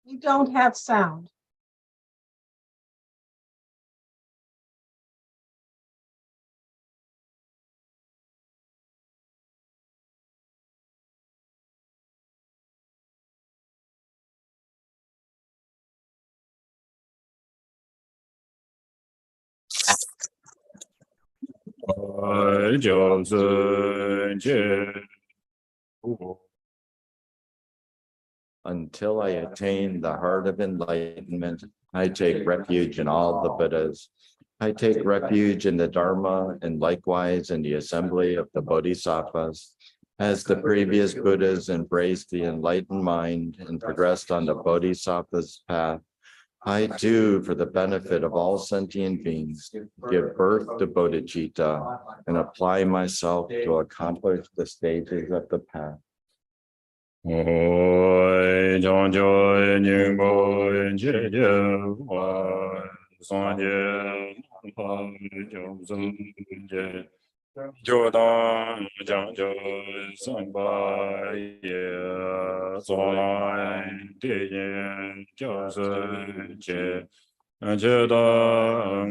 You don't have sound. Until I attain the heart of enlightenment, I take refuge in all the Buddhas. I take refuge in the Dharma and likewise in the assembly of the Bodhisattvas. As the previous Buddhas embraced the enlightened mind and progressed on the Bodhisattva's path, I too, for the benefit of all sentient beings, give birth to bodhicitta and apply myself to accomplish the stages of the path. Oi, Joy, Ningpo, Sanje, Jodan, Janjo, Samba, Solai, Dian, Jose, Jedang,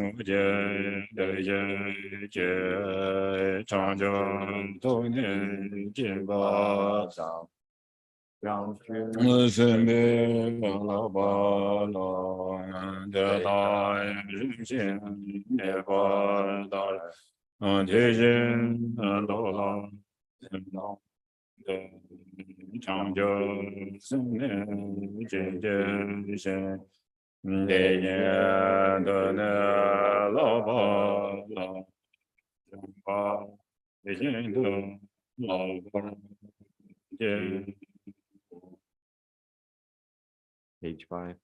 Changjon, Tony, Jimba, Sende, Alabala, Jedi, Rinjin, Nevada, Antijin, Alola, Changjo, Sende, Jin, Deya, Dona, Lava, Jamba, Jin, Lava, Page 5.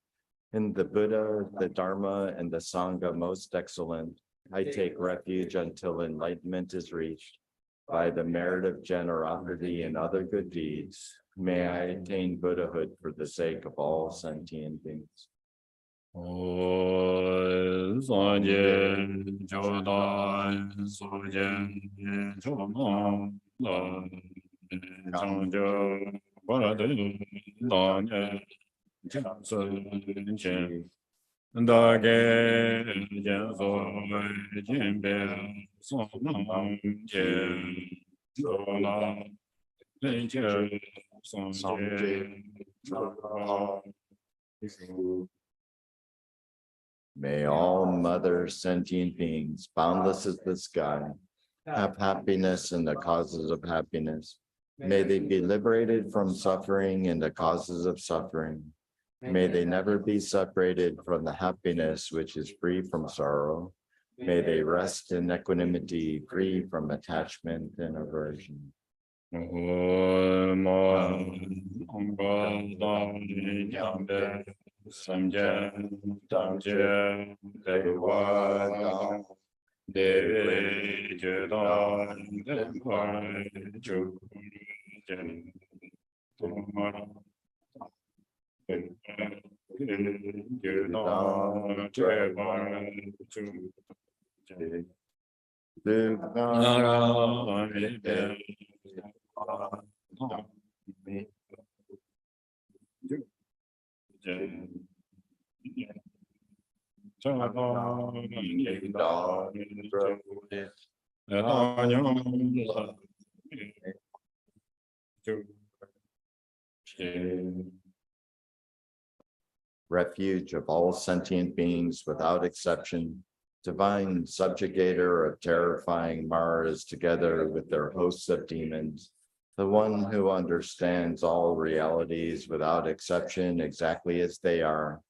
In the Buddha, the Dharma, and the Sangha most excellent, I take refuge until enlightenment is reached. By the merit of generosity and other good deeds, may I attain Buddhahood for the sake of all sentient beings. May all mother sentient beings, boundless as the sky, have happiness in the causes of happiness. May they be liberated from suffering and the causes of suffering. May they never be separated from the happiness which is free from sorrow. May they rest in equanimity, free from attachment and aversion. Refuge of all sentient beings without exception, divine subjugator of terrifying Maras together with their hosts of demons, the one who understands all realities without exception exactly as they are,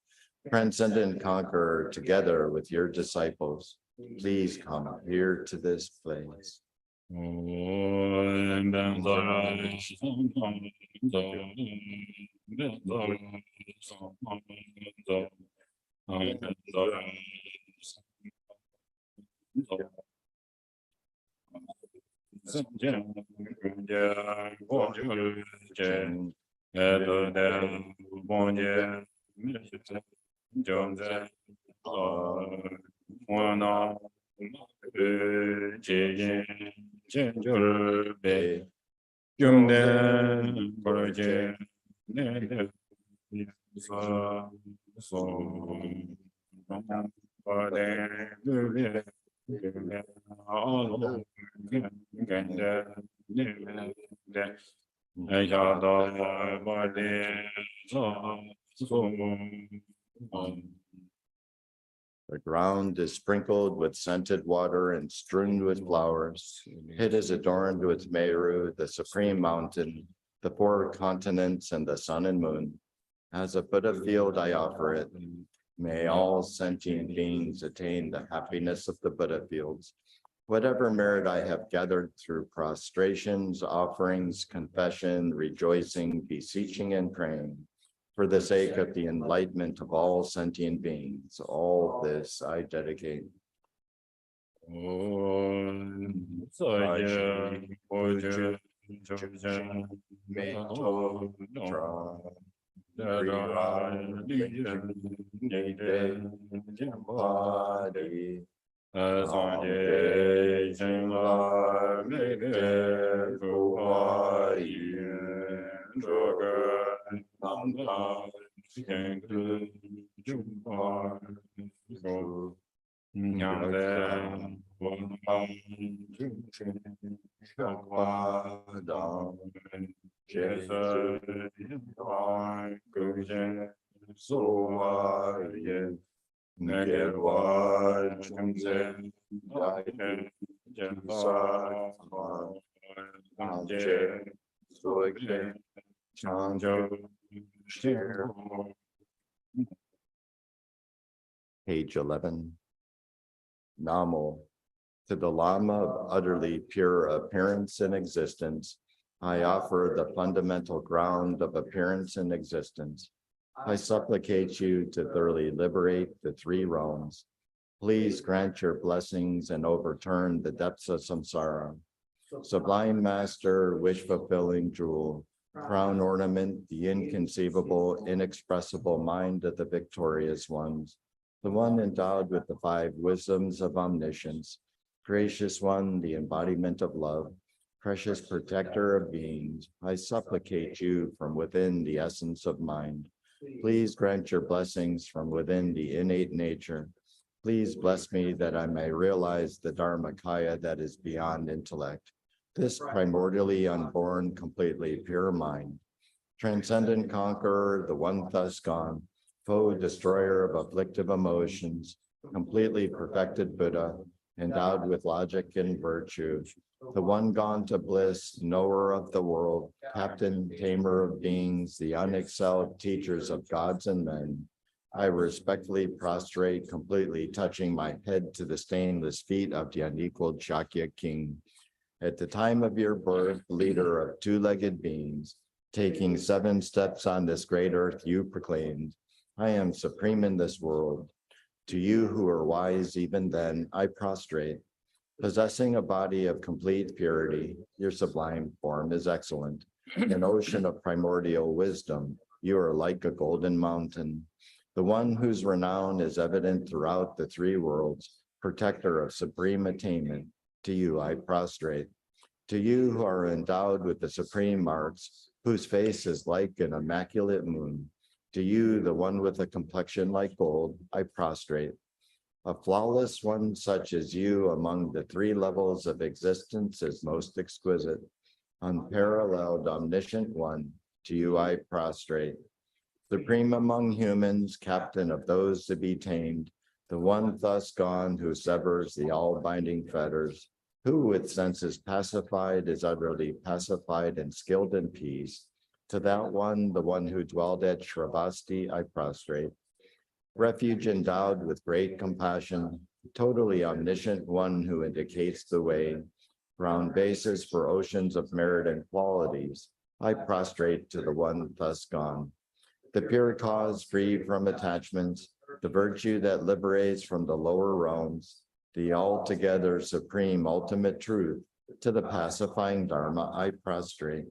transcendent conqueror together with your disciples, please come here to this place. The ground is sprinkled with scented water and strewn with flowers. It is adorned with Meru, the supreme mountain, the four continents, and the sun and moon. As a Buddha field, I offer it. May all sentient beings attain the happiness of the Buddha fields. Whatever merit I have gathered through prostrations, offerings, confession, rejoicing, beseeching, and praying, for the sake of the enlightenment of all sentient beings, all this I dedicate. Page 11. Namo. To the Lama of utterly pure appearance and existence, I offer the fundamental ground of appearance and existence. I supplicate you to thoroughly liberate the three realms. Please grant your blessings and overturn the depths of samsara. Sublime Master, wish-fulfilling jewel, crown ornament, the inconceivable, inexpressible mind of the victorious ones, the one endowed with the five wisdoms of omniscience, gracious one, the embodiment of love, precious protector of beings, I supplicate you from within the essence of mind. Please grant your blessings from within the innate nature. Please bless me that I may realize the Dharmakaya that is beyond intellect, this primordially unborn, completely pure mind. Transcendent conqueror, the one thus gone, foe destroyer of afflictive emotions, completely perfected Buddha, endowed with logic and virtue, the one gone to bliss, knower of the world, captain, tamer of beings, the unexcelled teachers of gods and men. I respectfully prostrate, completely touching my head to the stainless feet of the unequaled Shakya king. At the time of your birth, leader of two-legged beings, taking 7 steps on this great earth, you proclaimed, I am supreme in this world. To you who are wise even then, I prostrate. Possessing a body of complete purity, your sublime form is excellent. An ocean of primordial wisdom, you are like a golden mountain. The one whose renown is evident throughout the three worlds, protector of supreme attainment, to you I prostrate. To you who are endowed with the supreme marks, whose face is like an immaculate moon, to you, the one with a complexion like gold, I prostrate. A flawless one such as you among the 3 levels of existence is most exquisite. Unparalleled, omniscient one, to you I prostrate. Supreme among humans, captain of those to be tamed, the one thus gone who severs the all-binding fetters, who with senses pacified is utterly pacified and skilled in peace. To that one, the one who dwelled at Shravasti, I prostrate. Refuge endowed with great compassion, totally omniscient one who indicates the way, ground basis for oceans of merit and qualities, I prostrate to the one thus gone. The pure cause free from attachments, the virtue that liberates from the lower realms, the altogether supreme ultimate truth, to the pacifying Dharma I prostrate.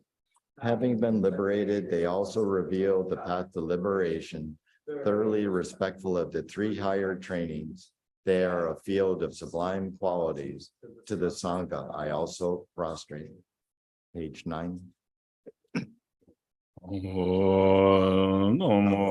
Having been liberated, they also reveal the path to liberation, thoroughly respectful of the 3 higher trainings. They are a field of sublime qualities. To the Sangha, I also prostrate. Page 9. Namo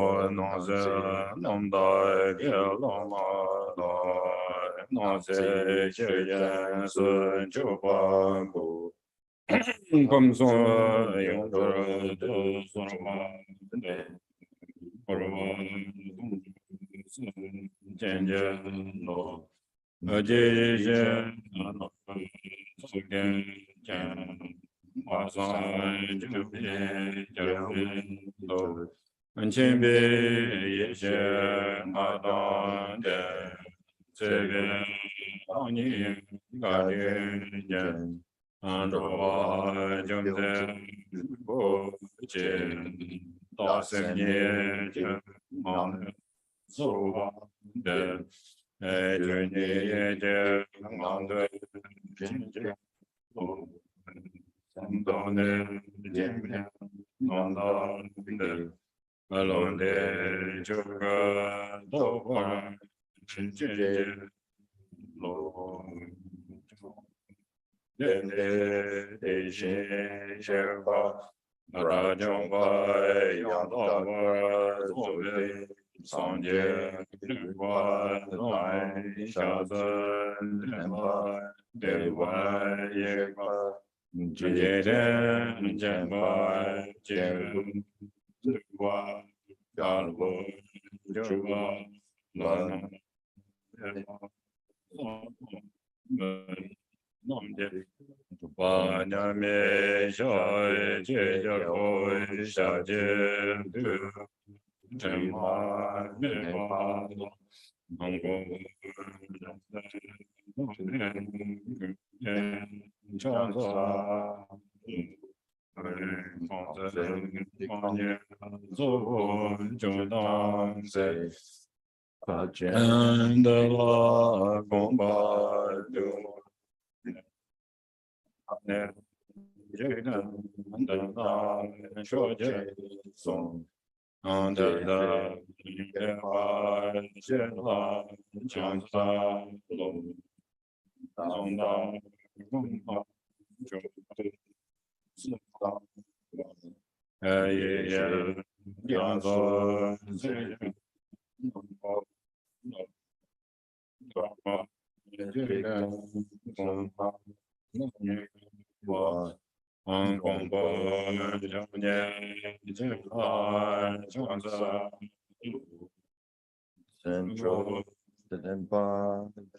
Central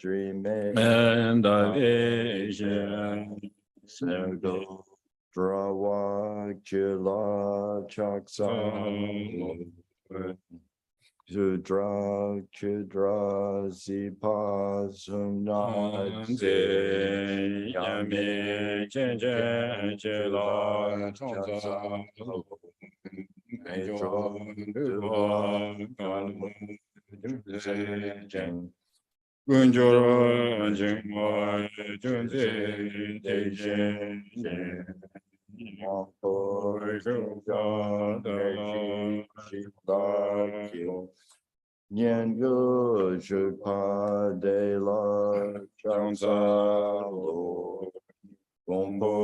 dreaming and a vision. Sendo Drawa Chila Chaksa Chudra Zipa Sumnadze Yami Chen Chela Chonsa Gunjoro Jingwa Junzi Teishin Nyan gu shukpa de la chansa lo gombo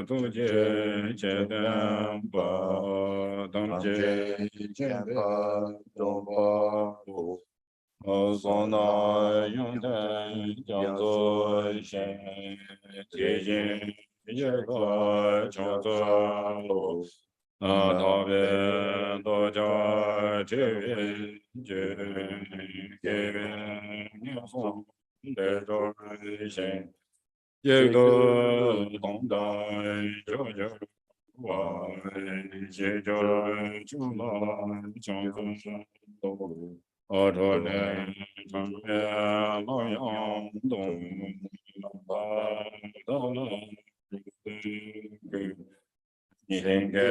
Tuje Chetan Pa tangje chenpa dompa po Sona Yundan Jiangzo Shen Tijin Yekwa Chongzo Lo Tabe Doja Chewe Je Kevin Nyasong Dejo Shen Yekdo Tongdai Jojo Wai Jejo Chula Chongzo Lo Otone Changme Loyang Dong Ba Dona Nihenge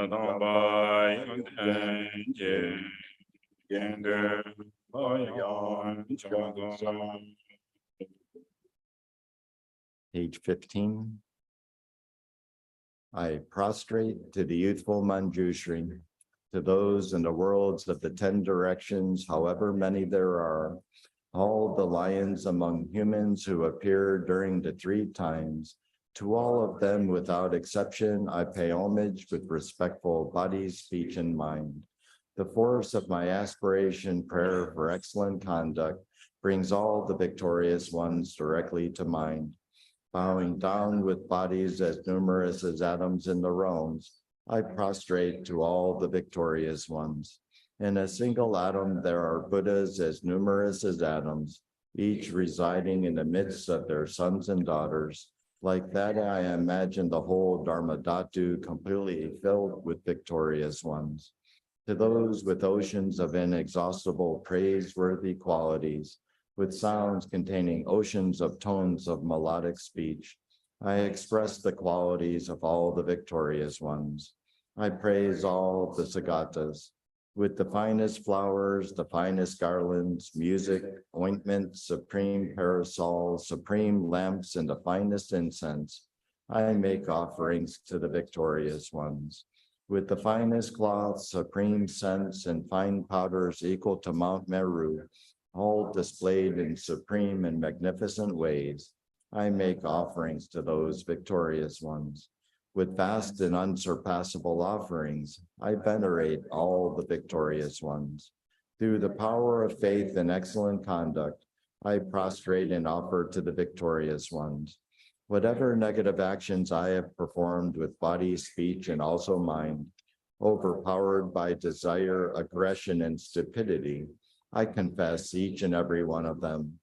Dongba Yunten Je Yende Loyang Changzong. Page 15. I prostrate to the youthful Manjushri, to those in the worlds of the 10 directions, however many there are, all the lions among humans who appear during the 3 times. To all of them without exception, I pay homage with respectful body, speech, and mind. The force of my aspiration prayer for excellent conduct brings all the victorious ones directly to mind. Bowing down with bodies as numerous as atoms in the realms, I prostrate to all the victorious ones. In a single atom, there are Buddhas as numerous as atoms, each residing in the midst of their sons and daughters. Like that, I imagine the whole Dharma Dhatu completely filled with victorious ones. To those with oceans of inexhaustible praiseworthy qualities, with sounds containing oceans of tones of melodic speech, I express the qualities of all the victorious ones. I praise all the Sagatas. With the finest flowers, the finest garlands, music, ointment, supreme parasols, supreme lamps, and the finest incense, I make offerings to the victorious ones. With the finest cloths, supreme scents, and fine powders equal to Mount Meru, all displayed in supreme and magnificent ways, I make offerings to those victorious ones. With vast and unsurpassable offerings, I venerate all the victorious ones. Through the power of faith and excellent conduct, I prostrate and offer to the victorious ones. Whatever negative actions I have performed with body, speech, and also mind, overpowered by desire, aggression, and stupidity, I confess each and every one of them.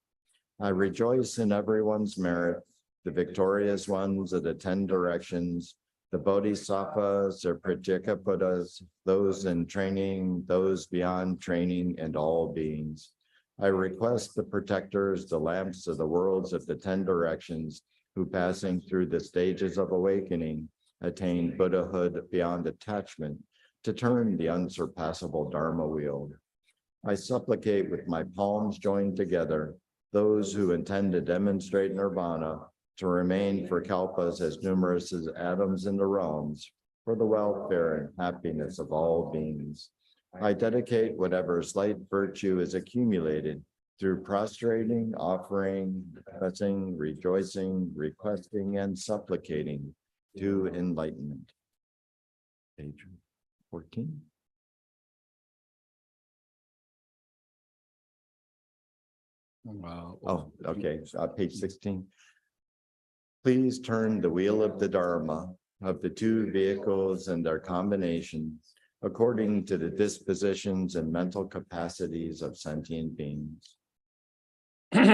I rejoice in everyone's merit, the victorious ones of the 10 directions, the Bodhisattvas, the Pratyeka Buddhas, those in training, those beyond training, and all beings. I request the protectors, the lamps of the worlds of the 10 directions, who passing through the stages of awakening, attain Buddhahood beyond attachment, to turn the unsurpassable Dharma wheel. I supplicate with my palms joined together, those who intend to demonstrate nirvana, to remain for kalpas as numerous as atoms in the realms, for the welfare and happiness of all beings. I dedicate whatever slight virtue is accumulated through prostrating, offering, confessing, rejoicing, requesting, and supplicating to enlightenment. Page 14. Wow. Oh, okay, page 16. Please turn the wheel of the Dharma of the two vehicles and their combinations according to the dispositions and mental capacities of sentient beings. Good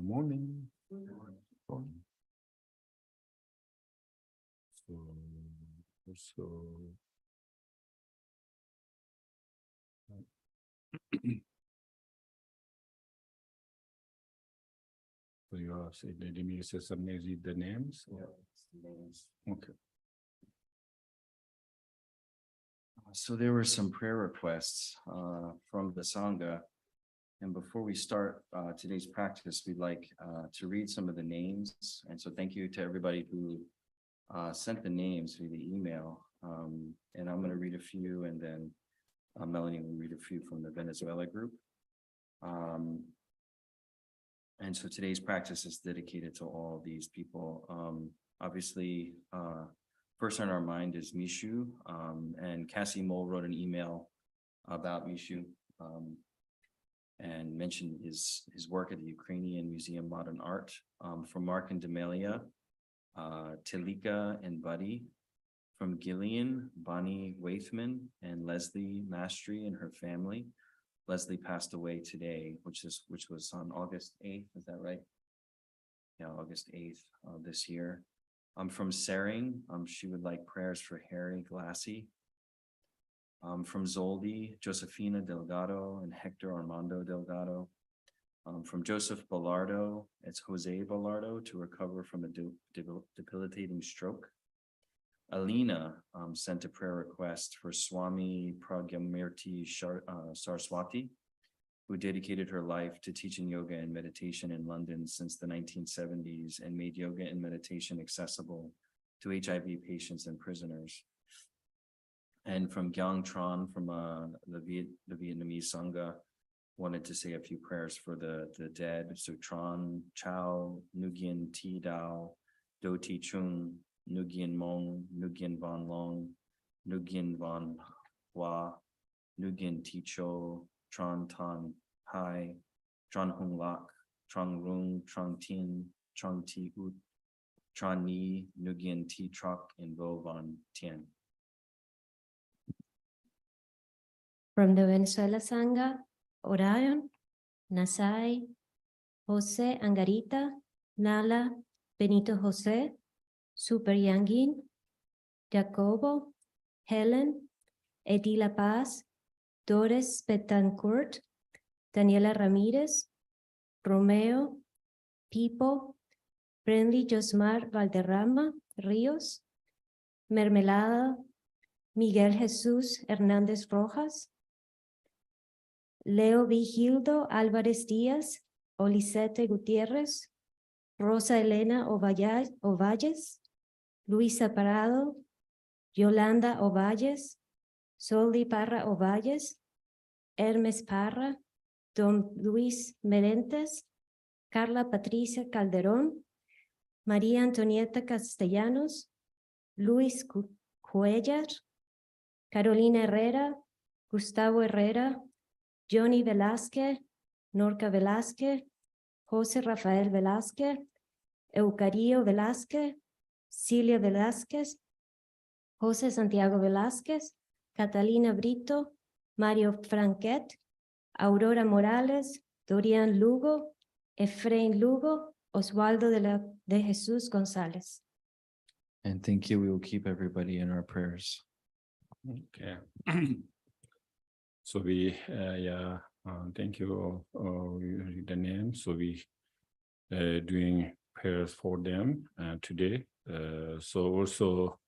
morning. So you are saying that you say some read the names? Yeah. Okay. So there were some prayer requests from the Sangha. And before we start today's practice, we'd like to read some of the names. And so thank you to everybody who sent the names via the email. And I'm going to read a few, and then Melanie will read a few from the Venezuela group. And so today's practice is dedicated to all these people. Obviously, first on our mind is Mishu, and Cassie Mole wrote an email about Mishu and mentioned his work at the Ukrainian Museum of Modern Art. From Mark and Demelia, Talika and Buddy. From Gillian, Bonnie Waithman, and Leslie Mastry and her family. Leslie passed away today, which was on August 8th, is that right? Yeah, August 8th this year. From Sering, she would like prayers for Harry Glassy. From Zoldi, Josefina Delgado and Hector Armando Delgado. From Joseph Bellardo, it's Jose Bellardo to recover from a debilitating stroke. Alina sent a prayer request for Swami Pragyamirti Saraswati, who dedicated her life to teaching yoga and meditation in London since the 1970s and made yoga and meditation accessible to HIV patients and prisoners. And from Gyang Tran, from the Vietnamese Sangha, wanted to say a few prayers for the dead. So Tran, Chao, Nguyen Thi Dao, Do Thi Chung, Nguyen Mong, Nguyen Van Long, Nguyen Van Hua, Nguyen Thi Cho, Tran Tan Hai, Tran Hung Lak, Trang Rung, Trang Tin, Trang Thi Ut, Tran Ni, Nguyen Thi Truck, and Vo Van Tien. From the Venezuela Sangha, Orion, Nasai, Jose Angarita, Nala, Benito Jose, Super Yangin, Jacobo, Helen, Edila Paz, Doris Betancourt, Daniela Ramirez, Romeo, Pipo, Friendly Josmar Valderrama, Ríos, Mermelada, Miguel Jesús Hernández Rojas, Leo Vigildo Álvarez Díaz, Olisete Gutiérrez, Rosa Elena Ovalles, Luisa Parado, Yolanda Ovalles, Soldi Parra Ovalles, Hermes Parra, Don Luis Merentes, Carla Patricia Calderón, María Antonieta Castellanos, Luis Cuellar, Carolina Herrera, Gustavo Herrera, Johnny Velázquez, Norca Velázquez, José Rafael Velázquez, Eucario Velázquez, Cilia Velázquez, José Santiago Velázquez, Catalina Brito, Mario Franquet, Aurora Morales, Dorian Lugo, Efraín Lugo, Oswaldo de Jesús González. And thank you. We will keep everybody in our prayers. Okay. So we, thank you. We read the name. So we doing prayers for them today. So also,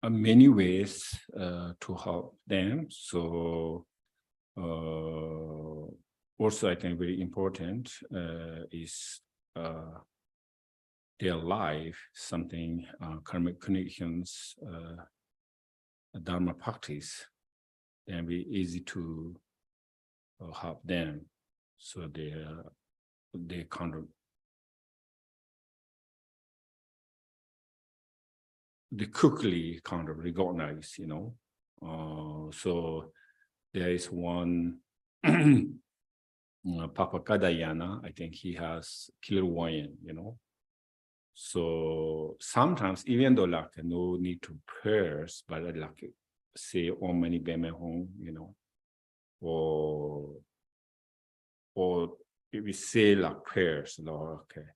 many ways to help them. So also, I think very important is their life, something karmic connections, Dharma practice, and be easy to help them. So they kind of they quickly kind of recognize, you know. So there is one Papa Kadayana, I think he has clairvoyant, you know. So sometimes, even though like no need to prayers, but like say Om Mani Padme Hum, you know, or if we say like prayers, like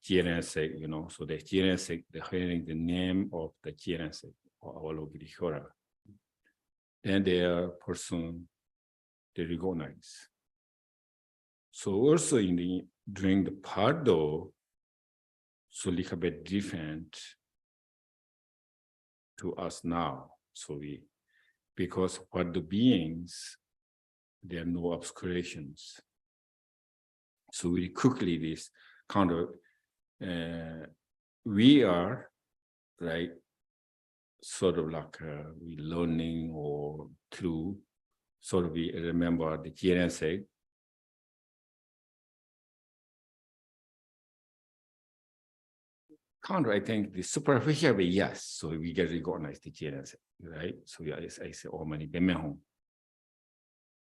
Chenrezig, you know, so the Chenrezig, the hearing the name of the Chenrezig or Avalokiteshvara, then their person they recognize. So also during the Pardo, so a little bit different to us now. So because for the beings, there are no obscurations. So very quickly, this kind of, we are, right, sort of like we learning or through, sort of we remember the Chenrezig. Kind of, I think the superficial way, yes. So we get recognized the Chenrezig, right? So yeah, I say, oh, many Bemehong.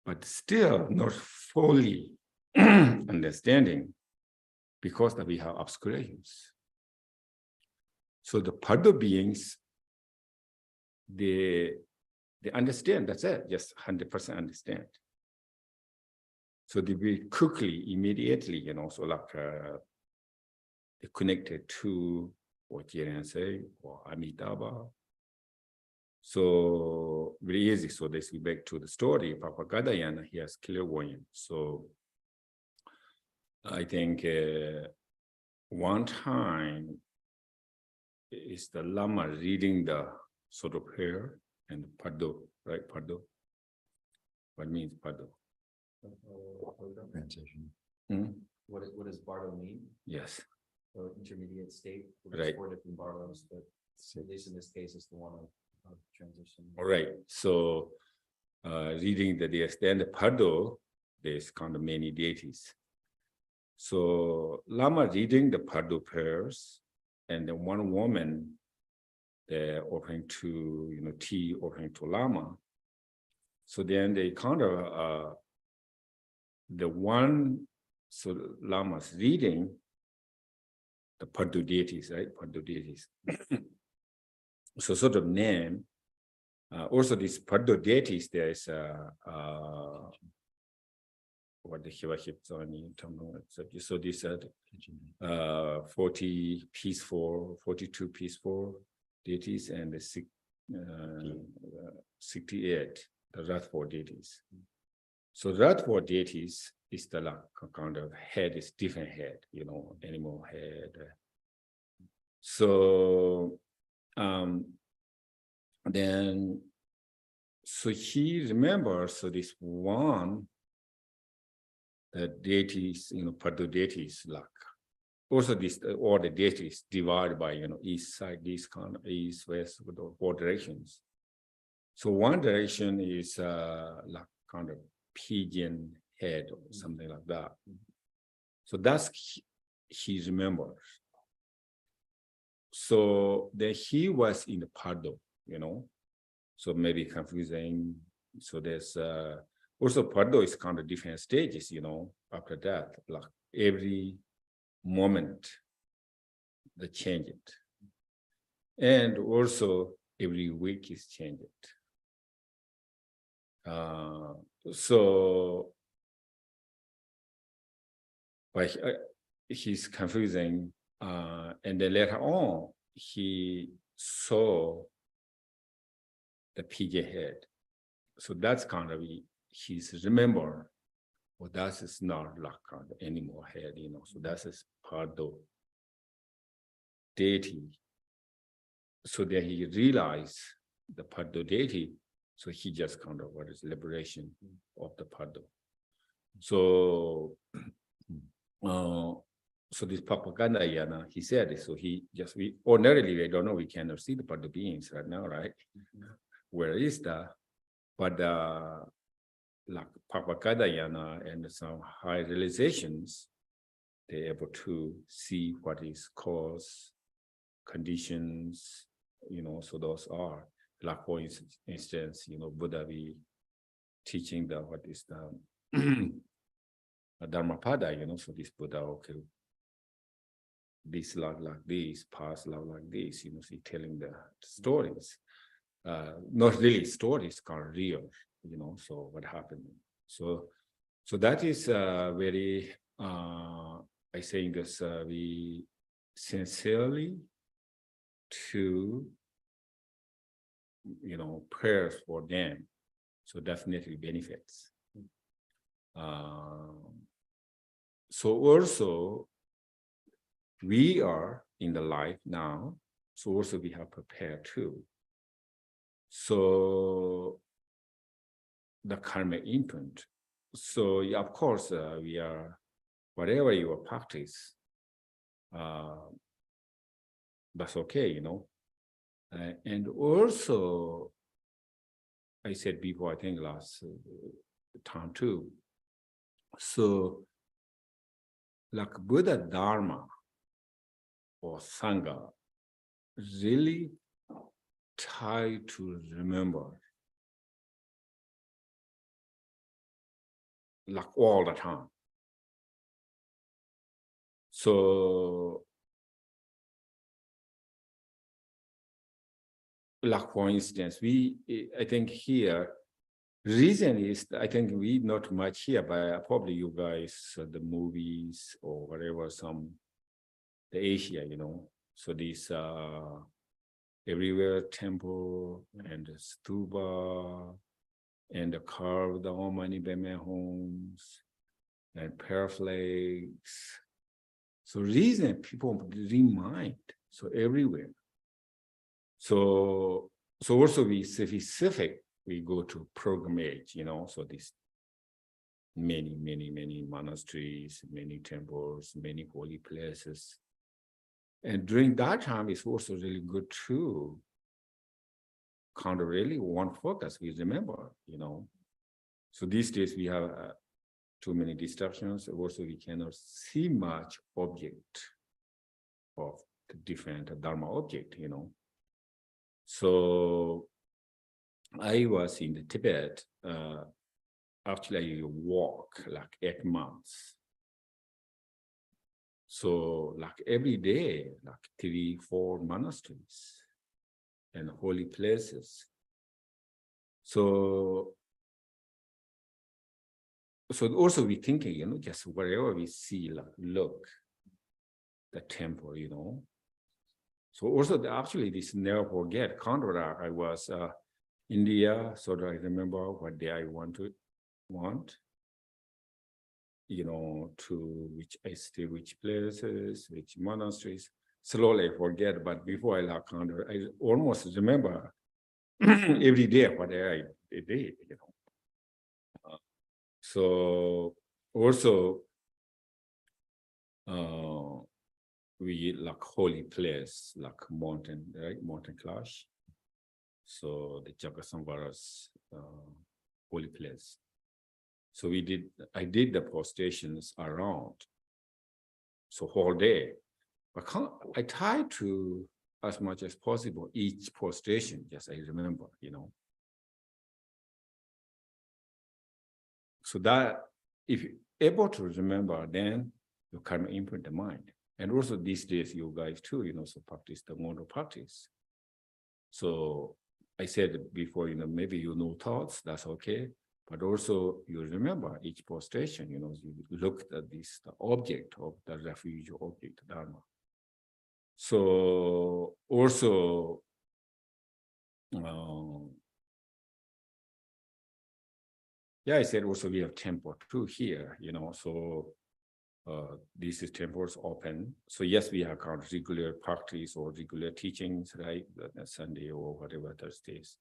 But still not fully understanding because that we have obscurations. So the Pado beings, they understand, that's it, just 100% understand. So they be quickly, immediately, you know, so like they connected to or Chenrezig or Amitabha. So very easy. So this we back to the story. Papa Gadayana, he has clairvoyance. So I think one time is the Lama reading the sort of prayer and Pado, right? Pado. What means Pado? Transition. What does Bardo mean? Yes. So intermediate state. Right. 4 different Bardos, but at least in this case, it's the one of transition. All right. So reading the extended Pado, there's kind of many deities. So Lama reading the Pado prayers, and then one woman they're offering to, you know, tea offering to Lama. So then they kind of the one, so Lama's reading the Pado deities, right? Pado deities. So sort of name. Also, these Pado deities, there is what the Shiva Hipzani, so these are 40 peaceful, 42 peaceful deities, and the 68, the Rathful deities. So Rathful deities is the like kind of head is different head, you know, animal head. So then, so he remembers, so this one, the deities, you know, Pado deities, like, also this, all the deities divided by, you know, east side, this kind of east, west, with the 4 directions. So one direction is like kind of pigeon head or something like that. So that's, he remembers. So then he was in the Pado, you know, so maybe confusing. So there's also Pado is kind of different stages, you know, after that, like every moment they change it. And also every week is changed. So but he's confusing, and then later on he saw the pigeon head. So that's kind of he's remember, well, that is not like kind of animal head, you know. So that's his Pado deity. So then he realized the Pado deity. So he just kind of what is liberation of the Pado. So so this Papagandayana, he said this, so he just, we ordinarily, we don't know, we cannot see the Pado beings right now, right? Where is that? But like Papagandayana and some high realizations, they're able to see what is cause, conditions, you know, so those are, like for instance, you know, Buddha be teaching the, what is the Dharmapada, you know, so this Buddha, okay, this love like this, past love like this, you know, so telling the stories, not really stories, kind of real, you know, so what happened. So that is very, I think this, we sincerely to, you know, prayers for them. So definitely benefits. So also, we are in the life now, so also we have prepared too. So the karmic imprint. So yeah, of course, we are, whatever your practice, that's okay, you know. And also, I said before, I think last time too. So, like Buddha Dharma or Sangha, really try to remember, like all the time. So, like for instance, I think here, reason is, I think we not much here, but probably you guys, the movies or whatever, the Asia, you know. So these everywhere temple and stupa and the carved Om Mani Padme homes and prayer flags. So reason people remind, so everywhere. So also we specific, we go to pilgrimage, you know, so these many monasteries, many temples, many holy places. And during that time, it's also really good to kind of really one focus, we remember, you know. So these days we have too many distractions. Also, we cannot see much object of the different Dharma object, you know. So I was in the Tibet, actually walk like 8 months. So like every day, like 3-4 monasteries and holy places. So also we thinking, you know, just wherever we see, like look, the temple, you know. So also actually this never forget, Kandra, I was India, so that I remember what day I want, you know, to which places, which monasteries. Slowly I forget, but before I left Kandra, I almost remember every day what I did, you know. So also we like holy place, like mountain, right? Mountain clash. So the Jagasamvara's holy place. So I did the postations around. So whole day. I try to, as much as possible, each postation, just I remember, you know. So that if you're able to remember, then you can imprint the mind. And also these days, you guys too, you know, so practice the mono practice. So I said before, you know, maybe you know thoughts, that's okay. But also you remember each postation, you know, you look at the object of the refuge object, Dharma. So also, yeah, I said also we have temple too here, you know, so this is temples open. So yes, we have kind of regular practice or regular teachings, right? Sunday or whatever Thursdays.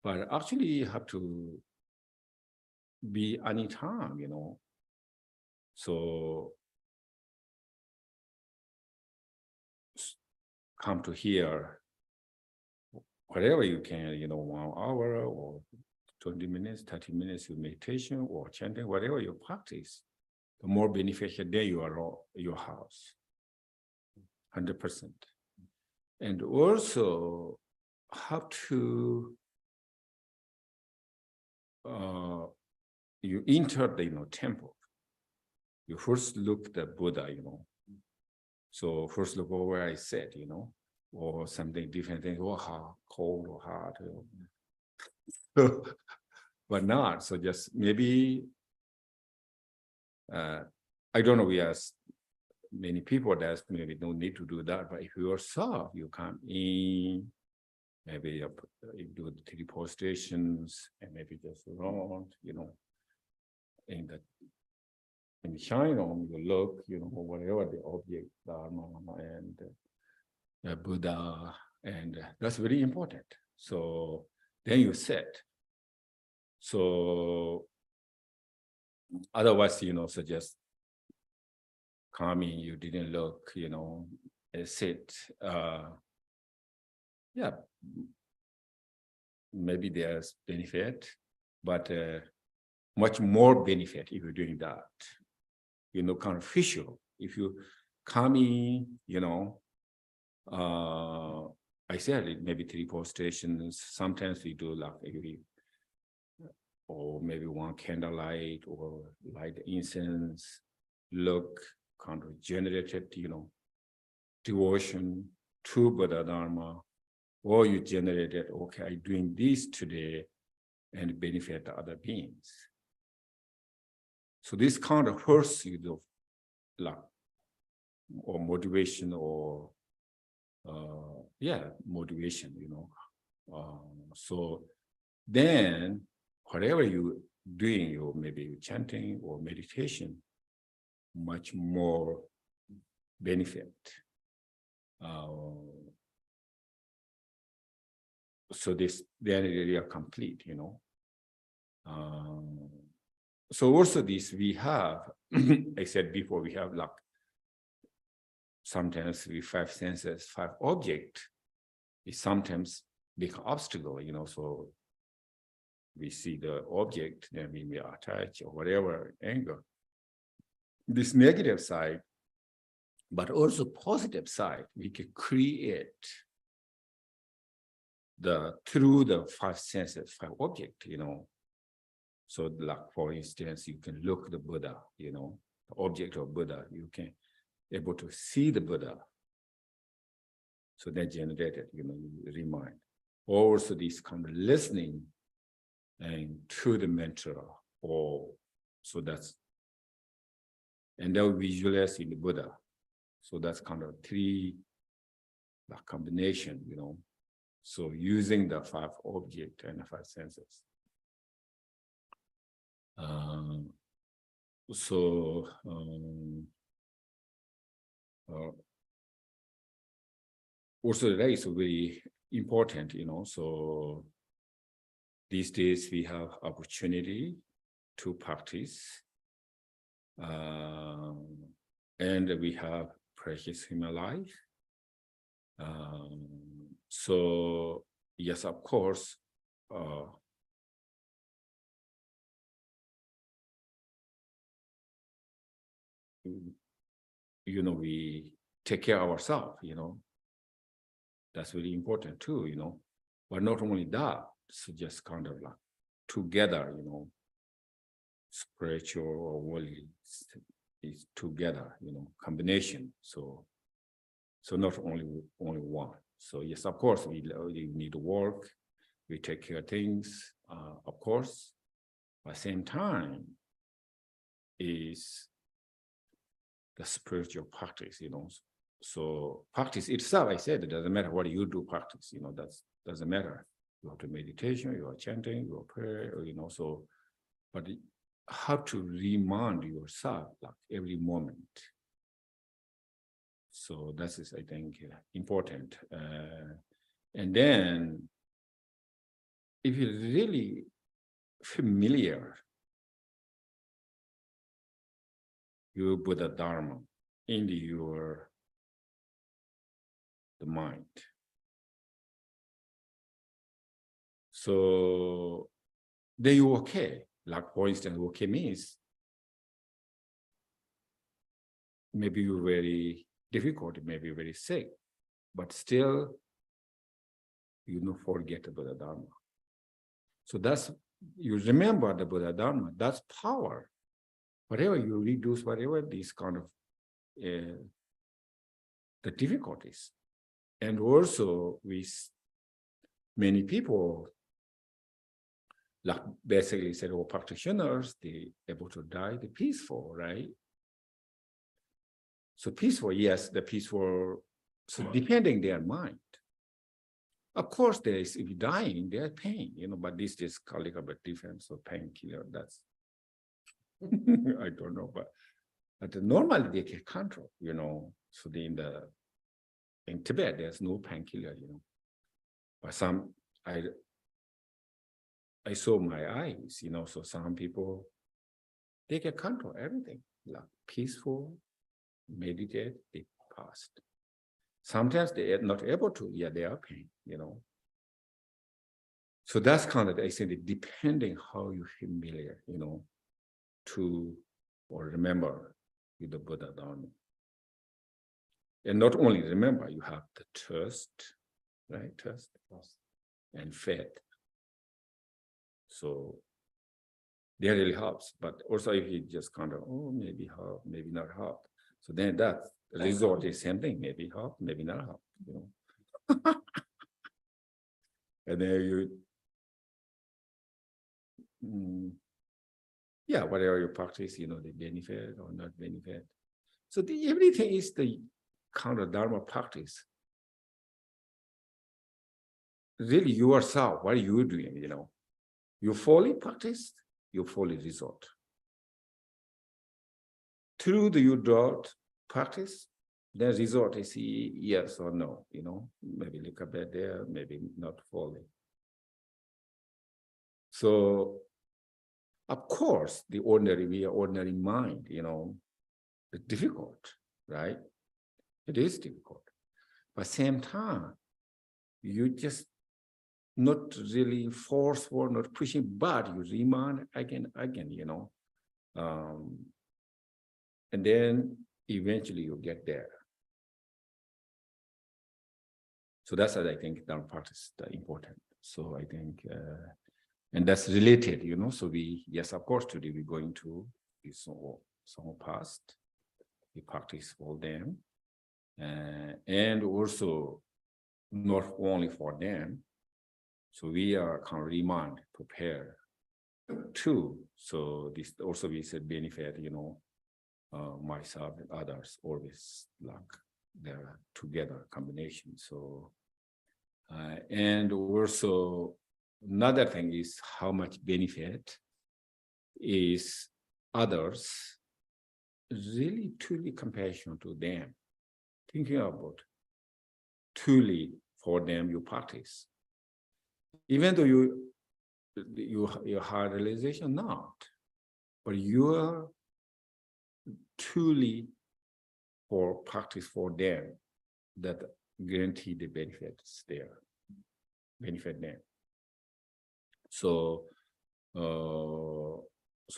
But actually you have to be anytime, you know. So come to here, whatever you can, you know, 1 hour or 20 minutes, 30 minutes of meditation or chanting, whatever you practice, the more beneficial day you are your house, 100%. And also have to you enter the, you know, temple. You first look the Buddha, you know. So first look over where I said, you know, or something different thing, or hot, cold or hot. You know. But not, so just maybe, I don't know, we ask many people that maybe don't need to do that, but if you yourself, you come in, maybe you do the 3 postations and maybe just around, you know, in shine on, you look, you know, whatever the object, Dharma and Buddha, and that's very important. So then you sit. So otherwise, so just coming, you didn't look, sit. Yeah, maybe there's benefit, but much more benefit if you're doing that. Kind of visual. If you come in, I said it, maybe 3-4 stations. Sometimes we do like or maybe one candlelight or light incense, look kind of generated, devotion to Buddha Dharma, or you generated, okay, I'm doing this today and benefit other beings. So this kind of hurts you, like, or motivation or, motivation, So then whatever you doing, you maybe chanting or meditation, much more benefit. So this then they are complete, So also this we have, I said before, we have like sometimes we 5 senses, 5 objects. It sometimes become obstacle, So we see the object, then we may attach or whatever angle. This negative side, but also positive side, we can create through the 5 senses, 5 objects, So like, for instance, you can look the Buddha, the object of Buddha, you can able to see the Buddha. So that generated, you remind. Also this kind of listening and to the mentor, so that's, and then visualize in the Buddha. So that's kind of 3 combination, So using the 5 objects and the 5 senses. Also that is very important, So these days we have opportunity to practice, and we have precious human life. So yes, of course, we take care of ourselves, That's really important too, But not only that, so just kind of like together, spiritual or worldly is together, combination. So not only one. So yes, of course, we need to work. We take care of things, of course. At the same time, is the spiritual practice, So practice itself, I said, it doesn't matter what you do practice, that doesn't matter. You have to meditation, you are chanting, you are prayer, so, but how to remind yourself like every moment. So that is, I think, important. And then if you're really familiar your Buddha Dharma in the mind. So then you're okay. Like, for instance, okay means maybe you're very difficult, maybe very sick, but still you don't forget the Buddha Dharma. So that's, you remember the Buddha Dharma, that's power. Whatever you reduce, whatever these kind of the difficulties. And also with many people, like basically said, all practitioners, they able to die, the peaceful, right? So peaceful, yes, the peaceful, so depending their mind. Of course, there is, if dying, there's pain, but this is called a bit different, so painkiller, that's, I don't know, but normally they can control, so in Tibet, there's no painkiller, but I saw my eyes, so some people, they can control everything, like peaceful, meditate, they passed. Sometimes they are not able to, yeah, they are pain, So that's kind of, I think, depending how you familiar, to or remember with the Buddha Dharma. And not only remember, you have the trust, right? Trust and faith. So that really helps. But also if you just kind of, maybe help, maybe not help. So then that result is same thing, maybe help, maybe not help, And then yeah, whatever you practice, the benefit or not benefit. So everything is the kind of Dharma practice. Really yourself, what are you doing, You fully practice, you fully result. Through the you don't practice, the result is yes or no, maybe look a bit there, maybe not fully. So, of course, the ordinary mind, it's difficult, right? It is difficult. But same time, you just not really forceful, not pushing, but you remind again, and then eventually you get there. So that's what I think Dharma practice is important. So I think, and that's related, so yes, of course, today we're going to some past, we practice for them, and also not only for them, so we are kind of remind, prepare too. So this also we said benefit, myself and others always like they're together combination. So, and also another thing is how much benefit is others really truly compassion to them, thinking about truly for them you practice. Even though your hard realization not, but you are truly for practice for them that guarantee the benefits there, benefit them. So, so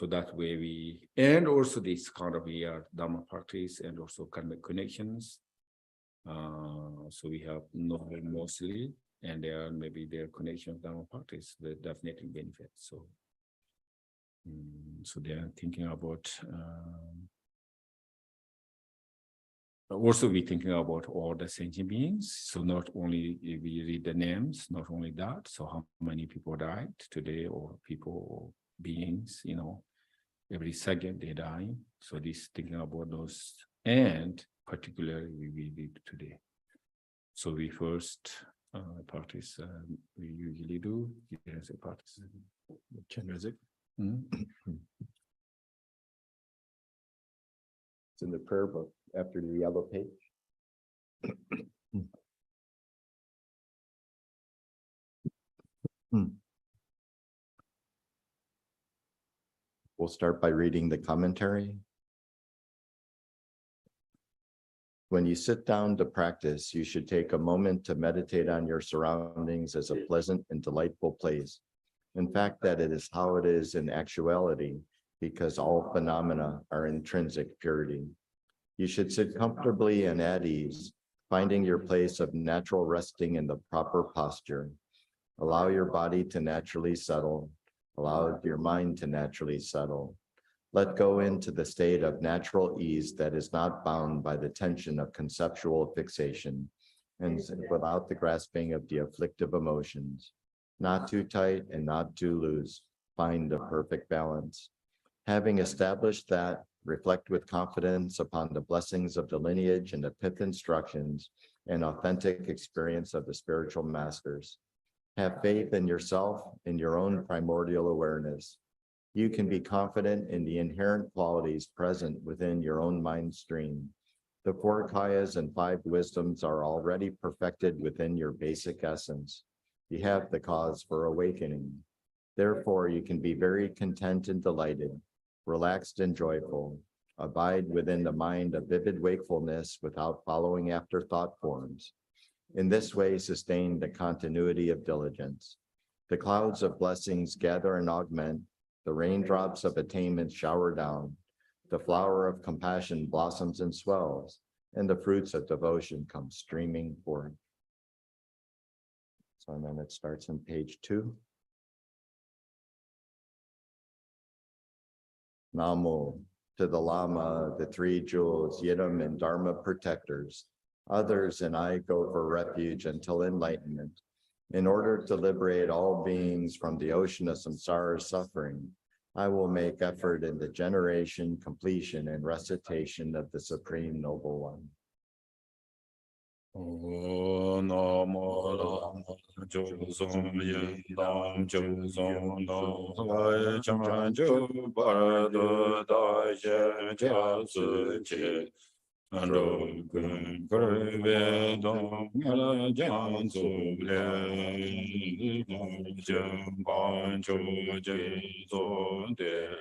that way we, and also this kind of Dharma practice and also connections. So we have knowledge mostly, and there maybe their connection Dharma practice that definitely benefits. So, so they are thinking about. Also, we thinking about all the sentient beings. So not only we read the names, not only that. So how many people died today, or people, or beings, every second they die. So this thinking about those, and particularly we read today. So we first practice. We usually do practice. Chenrezig. It's in the prayer book after the yellow page. We'll start by reading the commentary. When you sit down to practice, you should take a moment to meditate on your surroundings as a pleasant and delightful place. In fact, that it is how it is in actuality, because all phenomena are intrinsic purity. You should sit comfortably and at ease, finding your place of natural resting in the proper posture. Allow your body to naturally settle. Allow your mind to naturally settle. Let go into the state of natural ease that is not bound by the tension of conceptual fixation and without the grasping of the afflictive emotions. Not too tight and not too loose. Find a perfect balance. Having established that, reflect with confidence upon the blessings of the lineage and the fifth instructions and authentic experience of the spiritual masters. Have faith in yourself, in your own primordial awareness. You can be confident in the inherent qualities present within your own mind stream. The 4 kayas and 5 wisdoms are already perfected within your basic essence. You have the cause for awakening. Therefore, you can be very content and delighted, relaxed and joyful, abide within the mind of vivid wakefulness without following after thought forms. In this way, sustain the continuity of diligence. The clouds of blessings gather and augment, the raindrops of attainment shower down, the flower of compassion blossoms and swells, and the fruits of devotion come streaming forth. So and then it starts on page 2. Namo, to the Lama, the three jewels, Yidam and Dharma protectors. Others and I go for refuge until enlightenment, in order to liberate all beings from the ocean of samsara suffering. I will make effort in the generation, completion, and recitation of the Supreme Noble One. O Namo Rama Josum Yendam Josum Dai Chanju Barado Dai Jasu Che Ando Kun Kurve Dom Yala Jansu Le Jam Ban Chu Je Zo De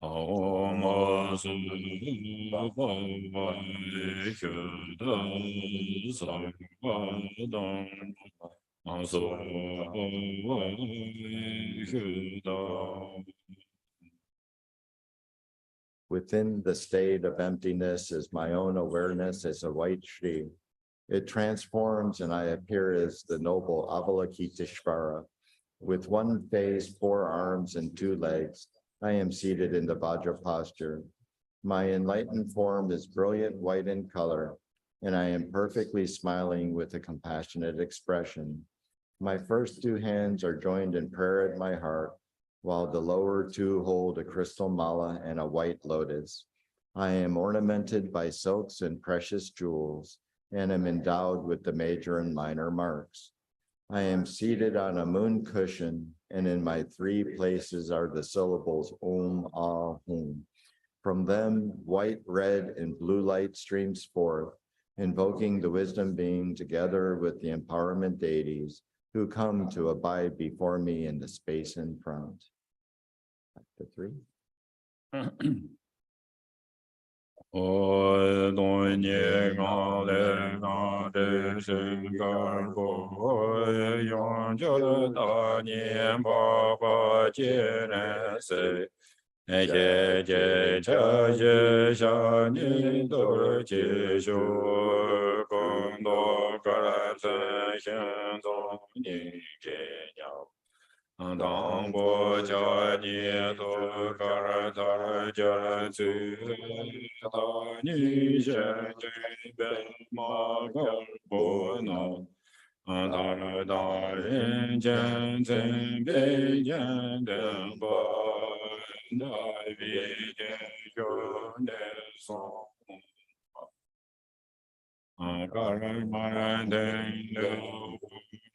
Within the state of emptiness is my own awareness as a white Shri. It transforms and I appear as the noble Avalokiteshvara. With one face, 4 arms, and 2 legs, I am seated in the Vajra posture. My enlightened form is brilliant white in color, and I am perfectly smiling with a compassionate expression. My first 2 hands are joined in prayer at my heart, while the lower 2 hold a crystal mala and a white lotus. I am ornamented by silks and precious jewels, and am endowed with the major and minor marks. I am seated on a moon cushion, and in my 3 places are the syllables Om, Ah, Hum. From them, white, red, and blue light streams forth, invoking the wisdom being together with the empowerment deities who come to abide before me in the space in front. Back to 3. O Don Ye Ga Le Ga De Shin Ga Bo Yon Jo Da Nian Ba Ba Jie Ren Se Je Je Cha Je Sha Ni Do Ji Shu Gong Do Ga La Zhen Xian Zong Ni Jie Yao Dang Bo Jia Ni Do Ga Ra Da Jia Zu Da Ni Shen Jin Ben Ma Ga Bo Na Da Ra Da Yin Jian Zhen Bei Jian Den Ba Da Vi Jian Yu Ne Song Ga Ra Ma Ran Den Lu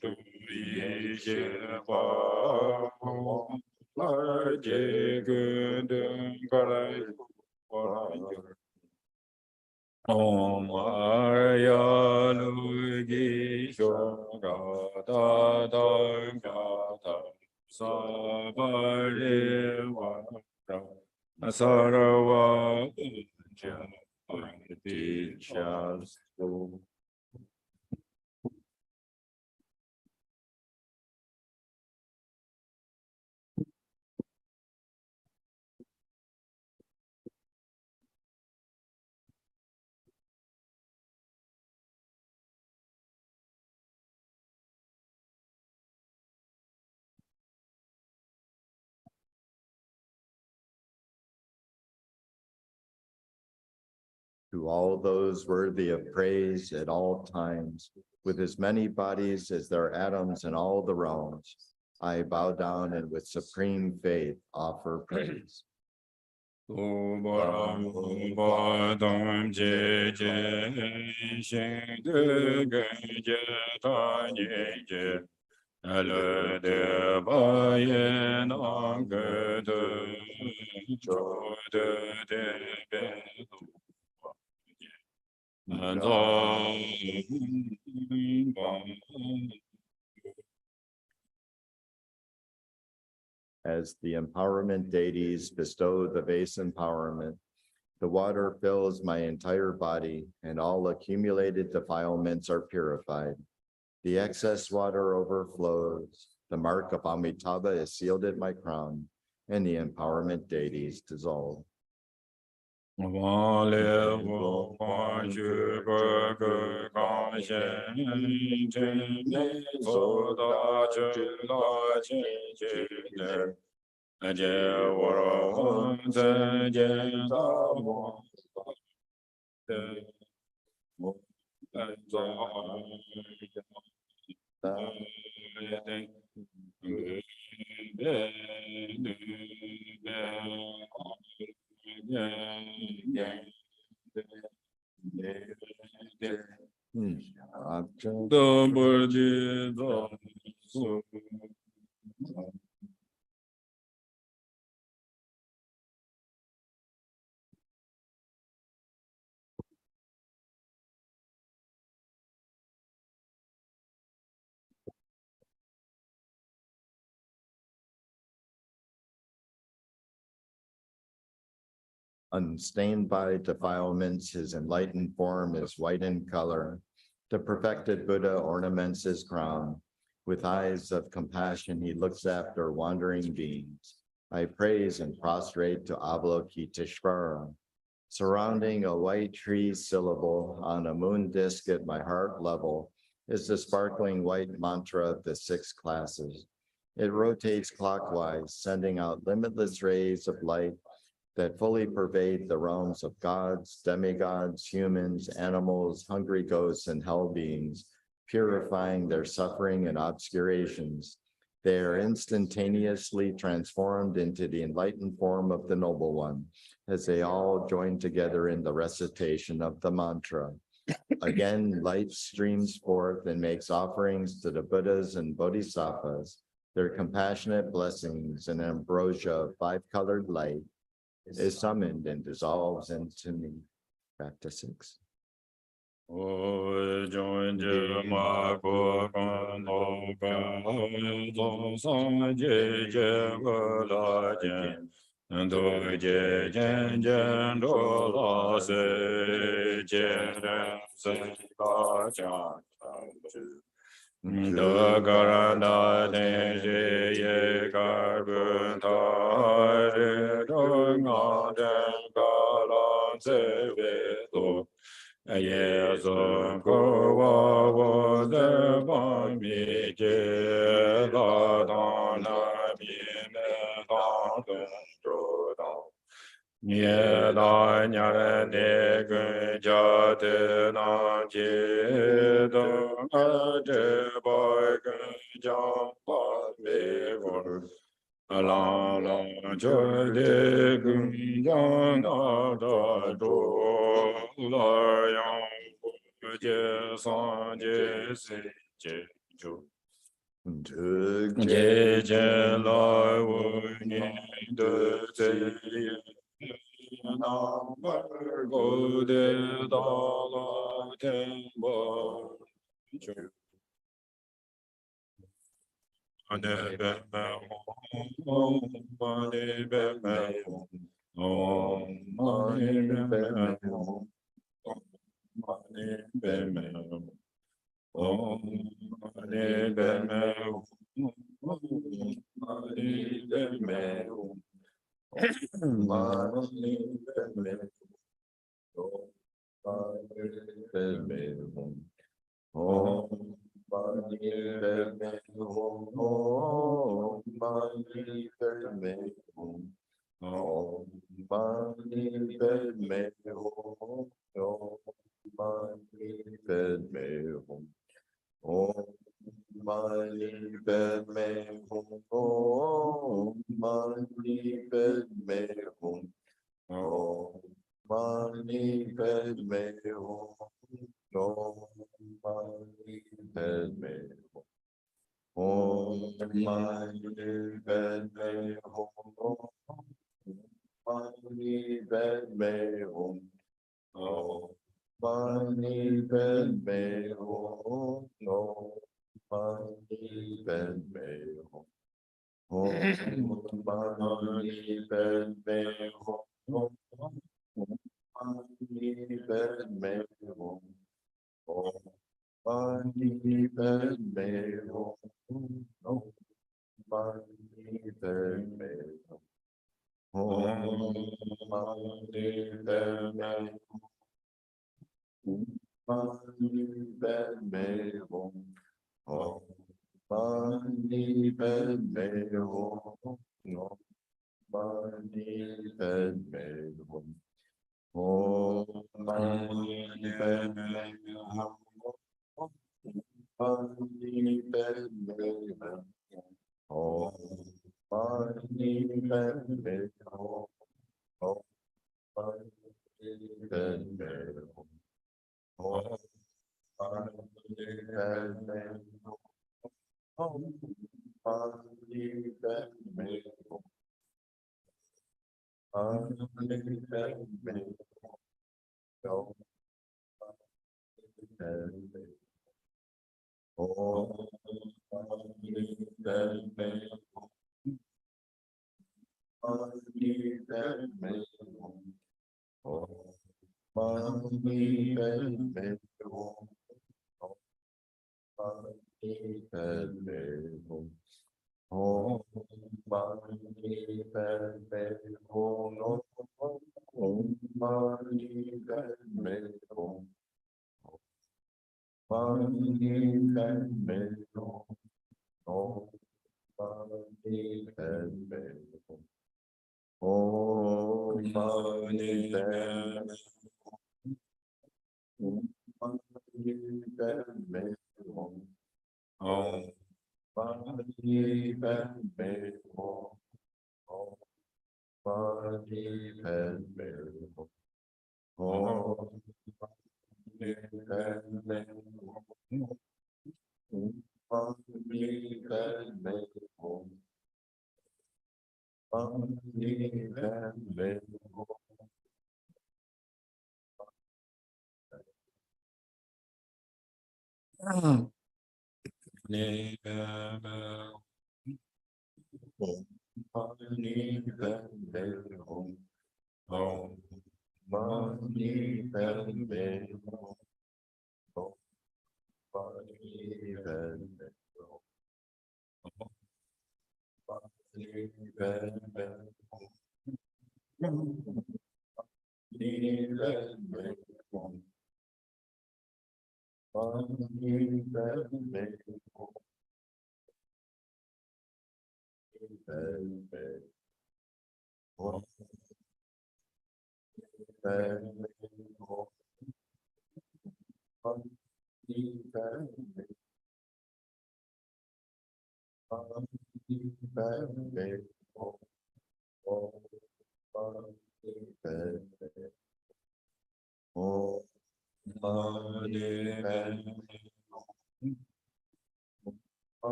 Du Yi Xie Hua La Jie Gun Den Ga Ra Om Arya Lu Gi Shou Ga Da Da Ga Da Sa Ba Re Wa Ra Sa Ra Wa Jia Ti Cha Su. To all those worthy of praise at all times, with as many bodies as there are atoms in all the realms, I bow down and with supreme faith offer praise. as the empowerment deities bestow the base empowerment. The water fills my entire body, and all accumulated defilements are purified. The excess water overflows. The mark of Amitabha is sealed at my crown, and the empowerment deities dissolve. Unstained by defilements, his enlightened form is white in color. The perfected Buddha ornaments his crown. With eyes of compassion, he looks after wandering beings. I praise and prostrate to Avalokiteshvara. Surrounding a white tree syllable on a moon disk at my heart level is the sparkling white mantra of the 6 classes. It rotates clockwise, sending out limitless rays of light that fully pervade the realms of gods, demigods, humans, animals, hungry ghosts, and hell beings, purifying their suffering and obscurations. They are instantaneously transformed into the enlightened form of the Noble One, as they all join together in the recitation of the mantra. Again, light streams forth and makes offerings to the Buddhas and Bodhisattvas. Their compassionate blessings and ambrosia of 5-colored light is summoned and dissolves into me. Back to 6.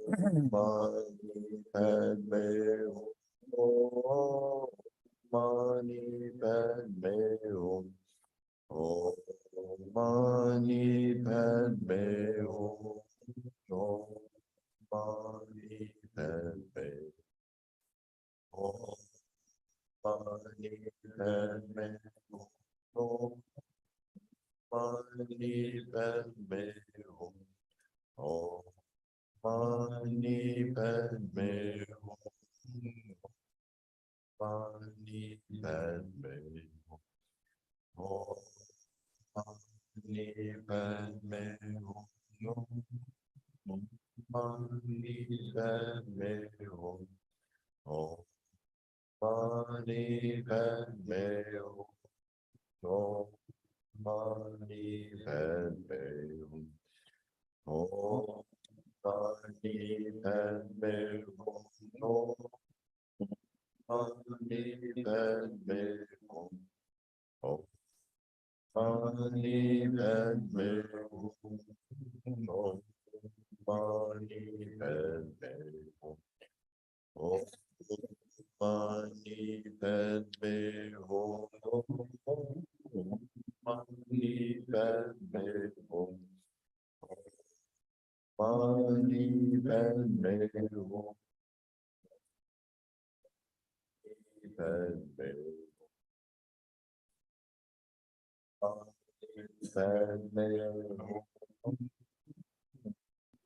Mani Padme Hum. Mani Padme Hum. Om Mani Padme Hum. Om Mani Padme Hum. Mani Padme Hum. Mani Padme Hum. Om Mani Padme Hum. Mani Padme Hum. Om Mani Padme Hum. Mani Padme Hum. Om Mani Padme Hum. Om Mani Padme Hum. Om Mani Padme Hum. Om Mani Padme Hum. Om Mani Padme Hum. Om Mani Padme Hum. Om Mani Padme Hum. Om Mani Padme Hum. Mani Padme Hum. Padme Padme Hum.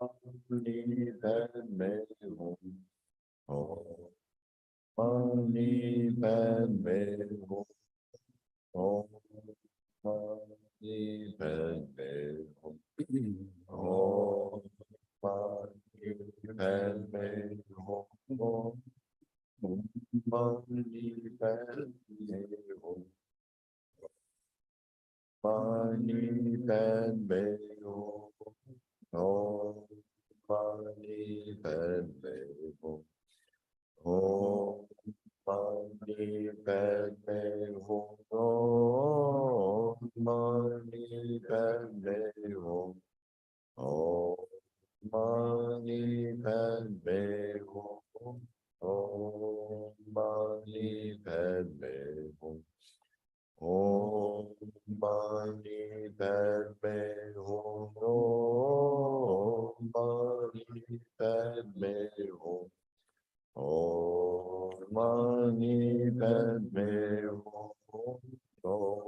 Mani Padme Hum. Om Mani Padme Hum. Om Mani Padme Hum. Om Mani Padme Hum. Om Mani Padme Hum. Mani Padme Hum. Om Mani Padme Hum. Om Mani Padme Hum. Om Mani Padme Hum. Om Mani Padme Hum. Om Mani Padme Hum. Om Mani Padme Hum. Om Mani Padme Hum. Om Mani Padme Hum. Om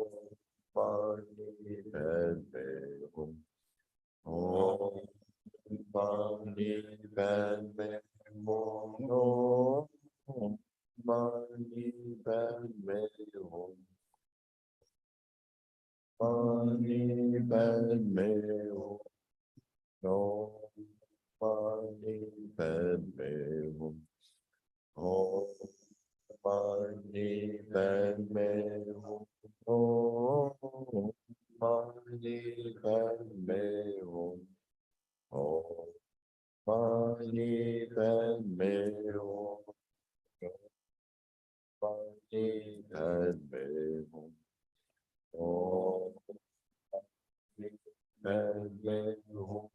Mani Padme Hum. Om Mani Padme Hum. Om Mani Padme Hum. Mani Padme Hum. Om Mani Padme Hum. Om Mani Padme Hum. Om Mani Padme Hum. Om Mani Padme Hum. Mani Padme Hum. Om Mani Padme Hum.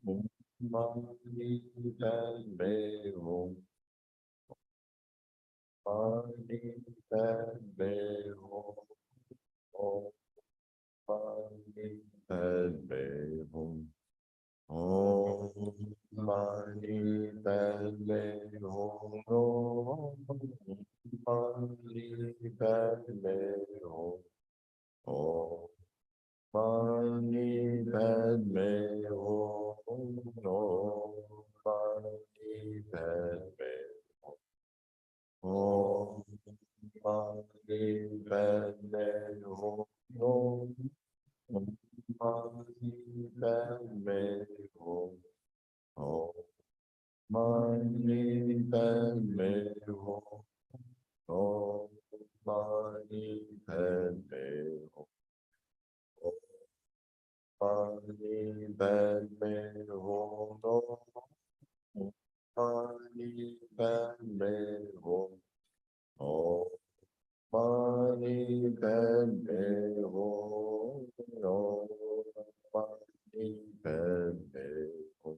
Om Mani Padme Hum. Mani Padme Hum. Om Mani Padme Hum. Om Mani Padme Hum. Om Mani Padme Hum. Om Mani Padme Hum. Om Mani Padme Hum. Om Mani Padme Hum. Om Mani Padme Hum. Om Mani Padme Hum. Om Mani Padme Hum. Om Mani Padme Hum. Om Mani Padme Hum. Om Mani Padme Hum. Om Mani Padme Hum.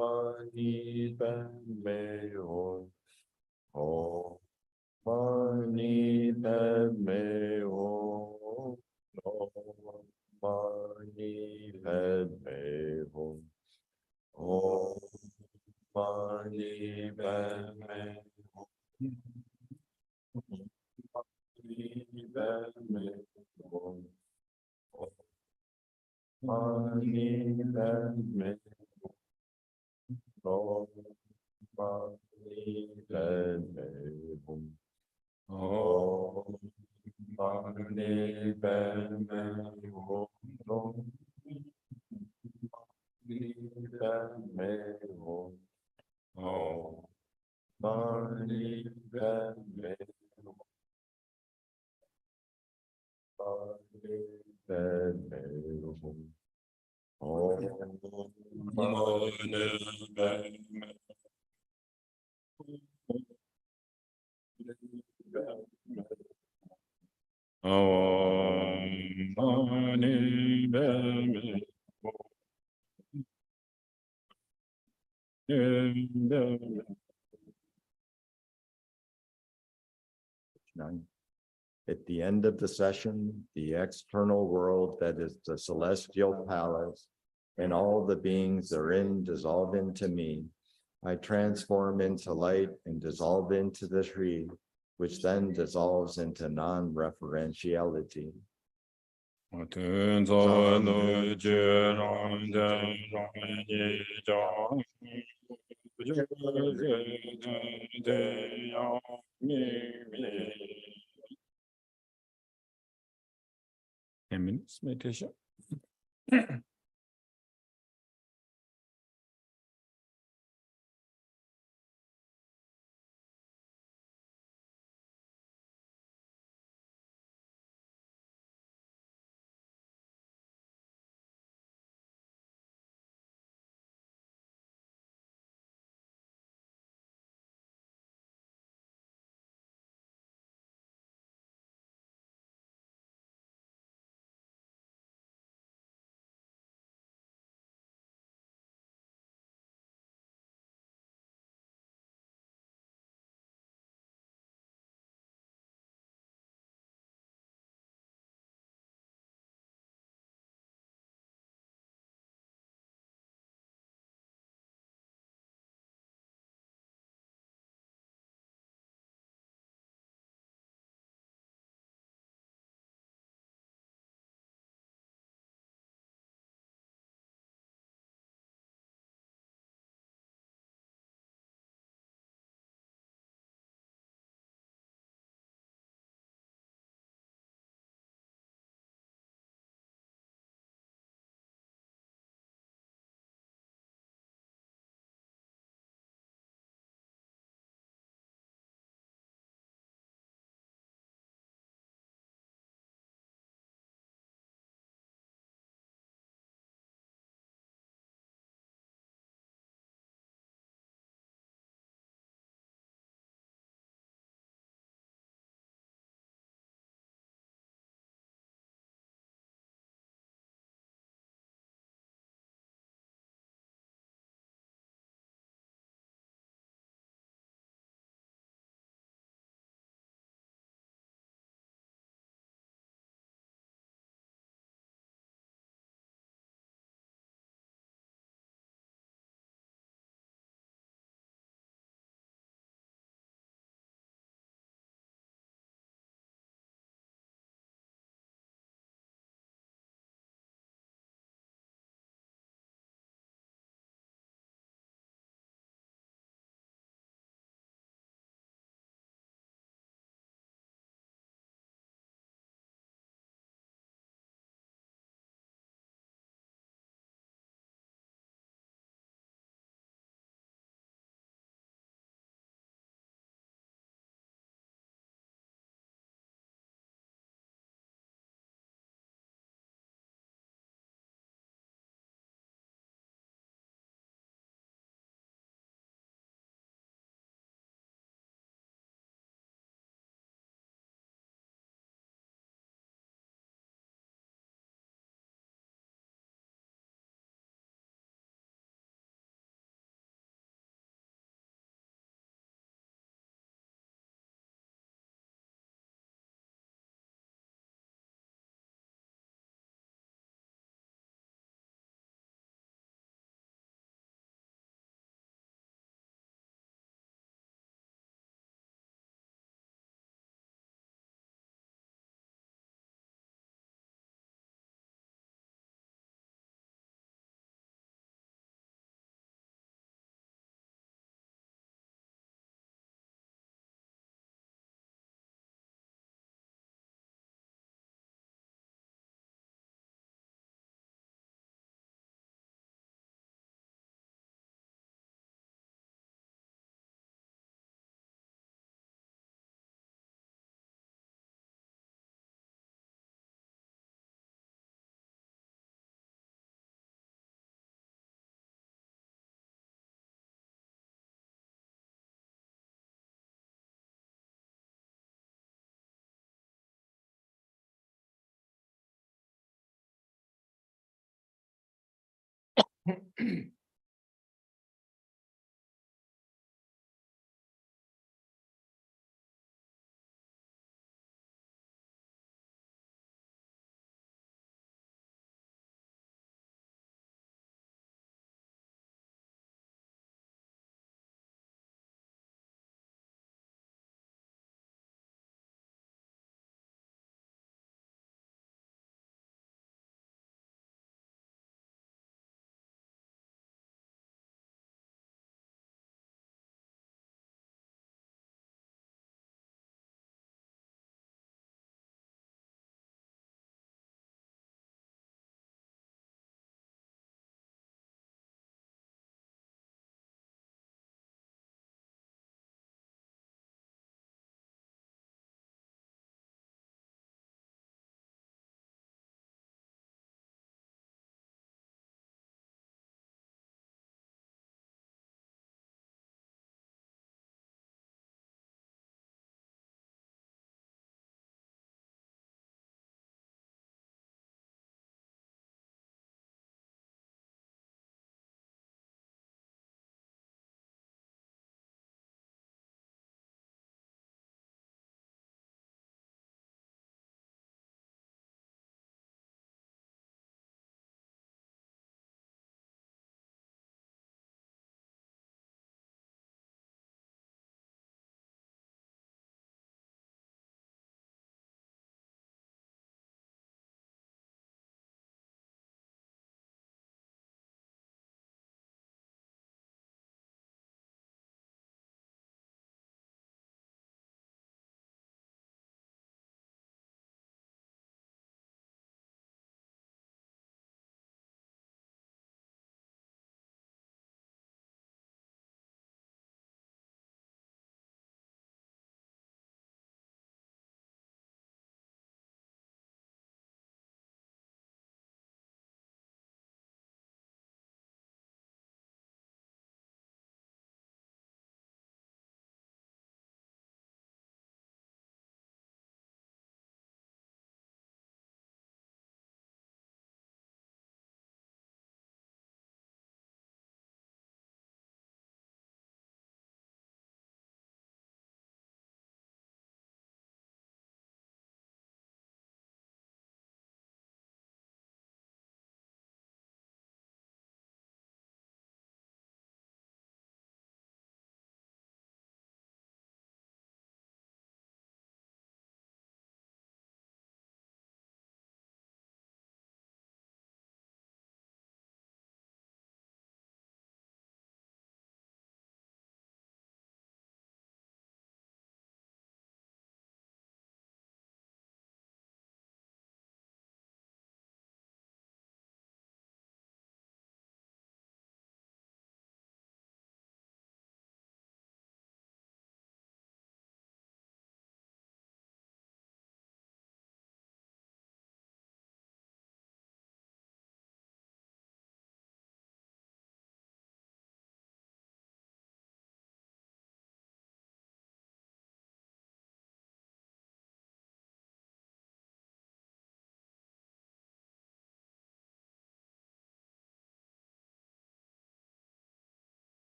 mani padme hum. Om mani padme hum. Om mani padme hum. Om mani padme hum. Mani padme hum. Mani padme hum. Mani padme hum. Om mani padme hum. Mani padme hum. Om mani padme hum. Mani padme hum. Om mani padme Om mani padme hum. At the end of the session, the external world that is the celestial palace and all the beings therein dissolve into me. I transform into light and dissolve into the tree, which then dissolves into non-referentiality. Minutes meditation.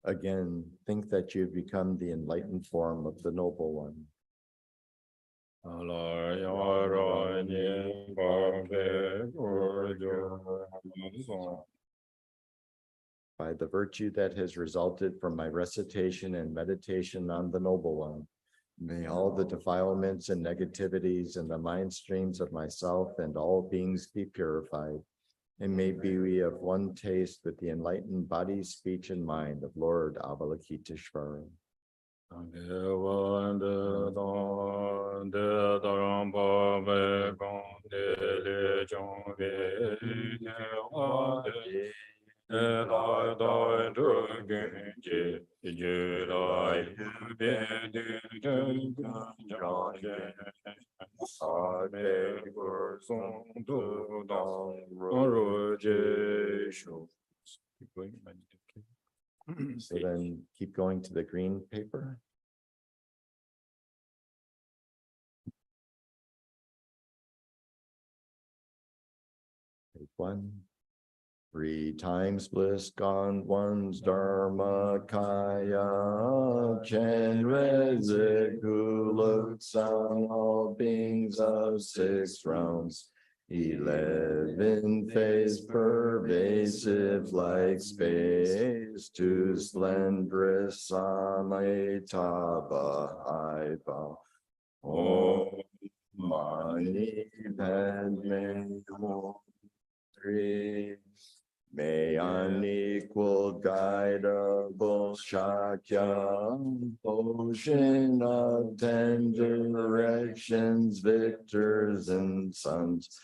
Again, think that you've become the enlightened form of the Noble One. By the virtue that has resulted from my recitation and meditation on the Noble One, may all the defilements and negativities in the mind streams of myself and all beings be purified, and may be we of one taste with the enlightened body, speech, and mind of Lord Avalokiteshvara. So then keep going to the green paper. Take one. 3 times bliss gone, one's Dharma Kaya, Chenrezig, who looks on all beings of 6 realms, 11 phase pervasive like space, to splendorous Amitabha I bow. Om Mani Padme Hum 3. May unequal guidable Shakya, ocean of 10 directions, victors and sons,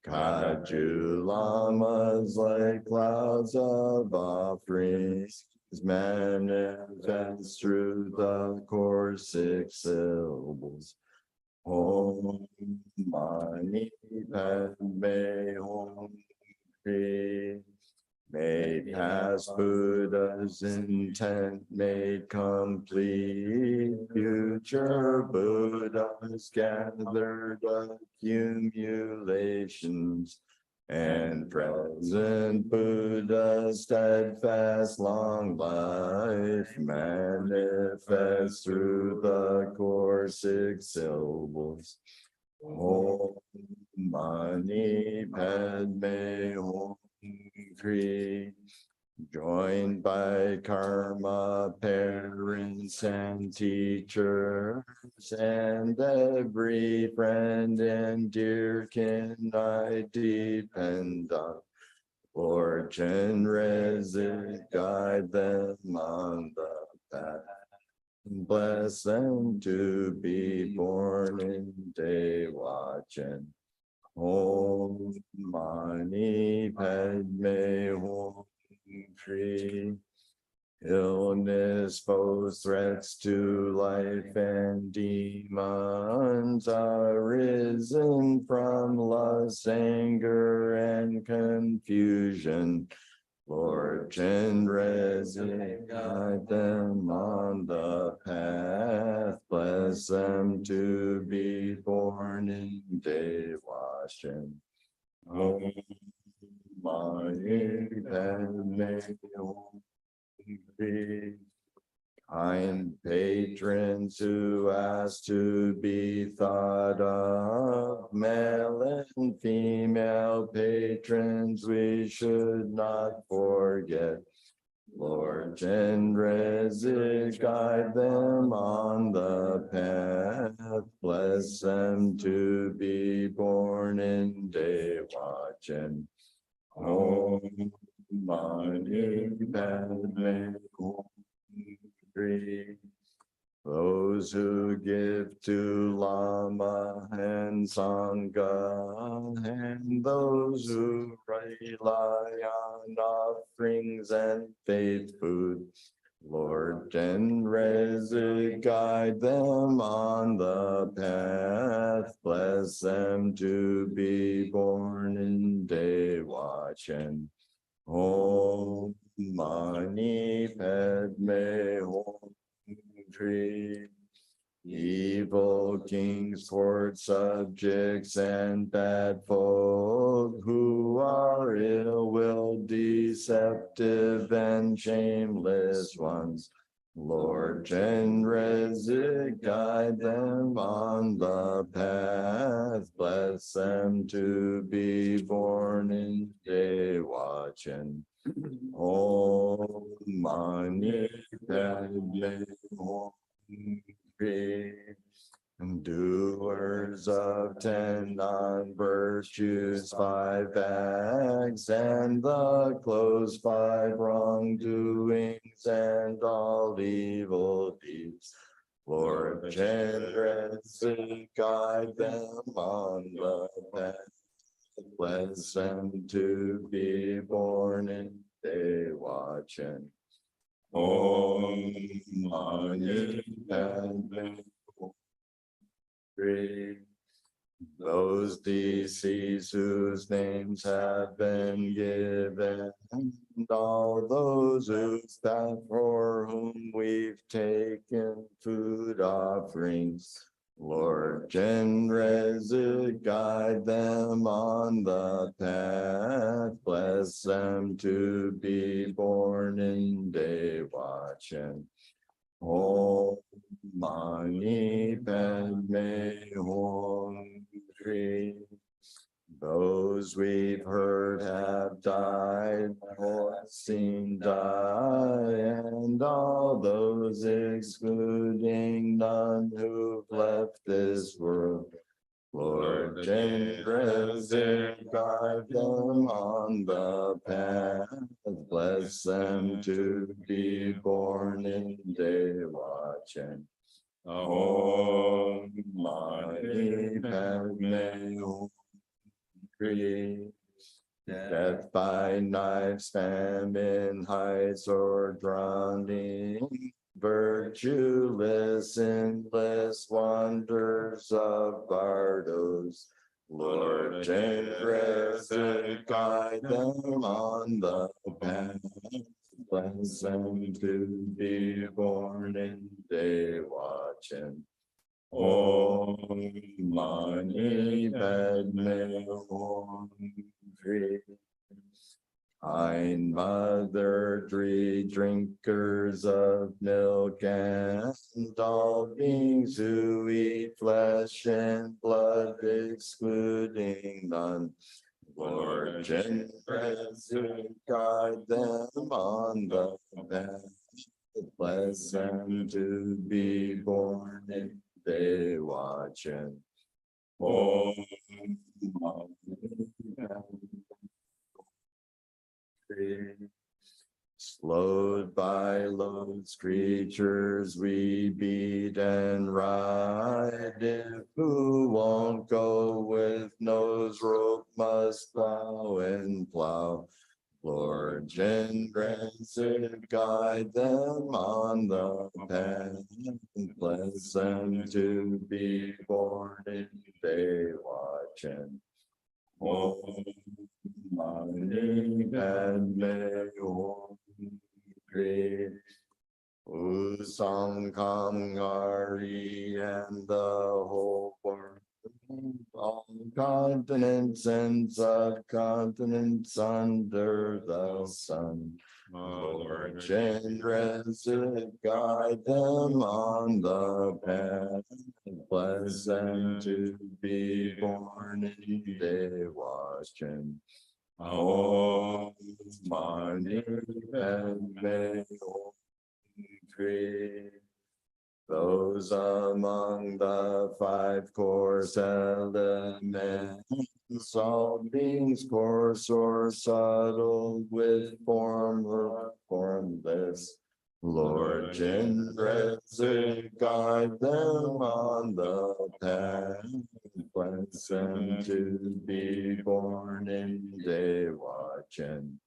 Kaju lamas like clouds of offerings, manifest through the core 6 syllables. Om Mani Padme Hum 3. May past Buddha's intent made complete, future Buddha's gathered accumulations, and present Buddha's steadfast long life manifest through the core 6 syllables. Om Mani Padme Hum 3. Joined by karma, parents and teachers, and every friend and dear kin I depend on. Lord Chenrezig, guide them on the path. Bless them to be born in day watching. Om Mani Padme Hum 3. Illness, foes, threats to life, and demons are risen from lust, anger, and confusion. Lord Chenrezig, guide them on the path. Bless them to be born in day washing. Om Mani Padme Hum 3. Kind patrons who ask to be thought of, male and female patrons we should not forget. Lord Chenrezig, guide them on the path. Bless them to be born in day watching. Om Mani Padme Hum 3. Those who give to Lama and Sangha, and those who rely on offerings and faith food, Lord Chenrezig, guide them on the path. Bless them to be born in day watching. Om Mani Padme Hum 3. Evil kings, court subjects, and bad folk who are ill-willed, deceptive and shameless ones. Lord Chenrezig, guide them on the path. Bless them to be born in day watching. Om Mani Padme Hum. Doers of 10 non-virtues, 5 acts, and the close 5 wrongdoings, and all evil deeds. Lord Chenrezig, guide them on the path. Bless them to be born in day watching. Om Mani Padme. Those deceased whose names have been given, and all those whose path for whom we've taken food offerings. Lord Chenrezig, guide them on the path. Bless them to be born in day watching. Om Mani Padme Hum. Those we've heard have died or seen die, and all those excluding none who've left this world. Lord Chenrezig, guide them on the path. Bless them to be born in day watching. Om Mani Padme Hum. Death by knife, famine, heights, or drowning, virtueless, endless wonders of bardos. Lord Chenrezig, guide them on the path. Bless them to be born in day watching. Om Mani Padme Hum. Kind mother, drinkers of milk, and all beings who eat flesh and blood, excluding none. Lord Chenrezig, guide them on the path. Bless them to be born in day watching. Om Mani Padme. Slowed by loads, creatures we beat and ride. If who won't go with nose rope must plow and plow. Lord Chenrezig, guide them on the path. Bless them to be born in day watching. Om Mani Padme Hum. Usam Kamgari and the whole world, all continents and subcontinents under the sun. Lord Chenrezig, guide them on the path. Bless them to be born in day watching. Om Mani Padme Hum. Those among the 5 coarse elements, all beings coarse or subtle, with form or formless. Lord Chenrezig, guide them on the path. Bless them to be born in day watching.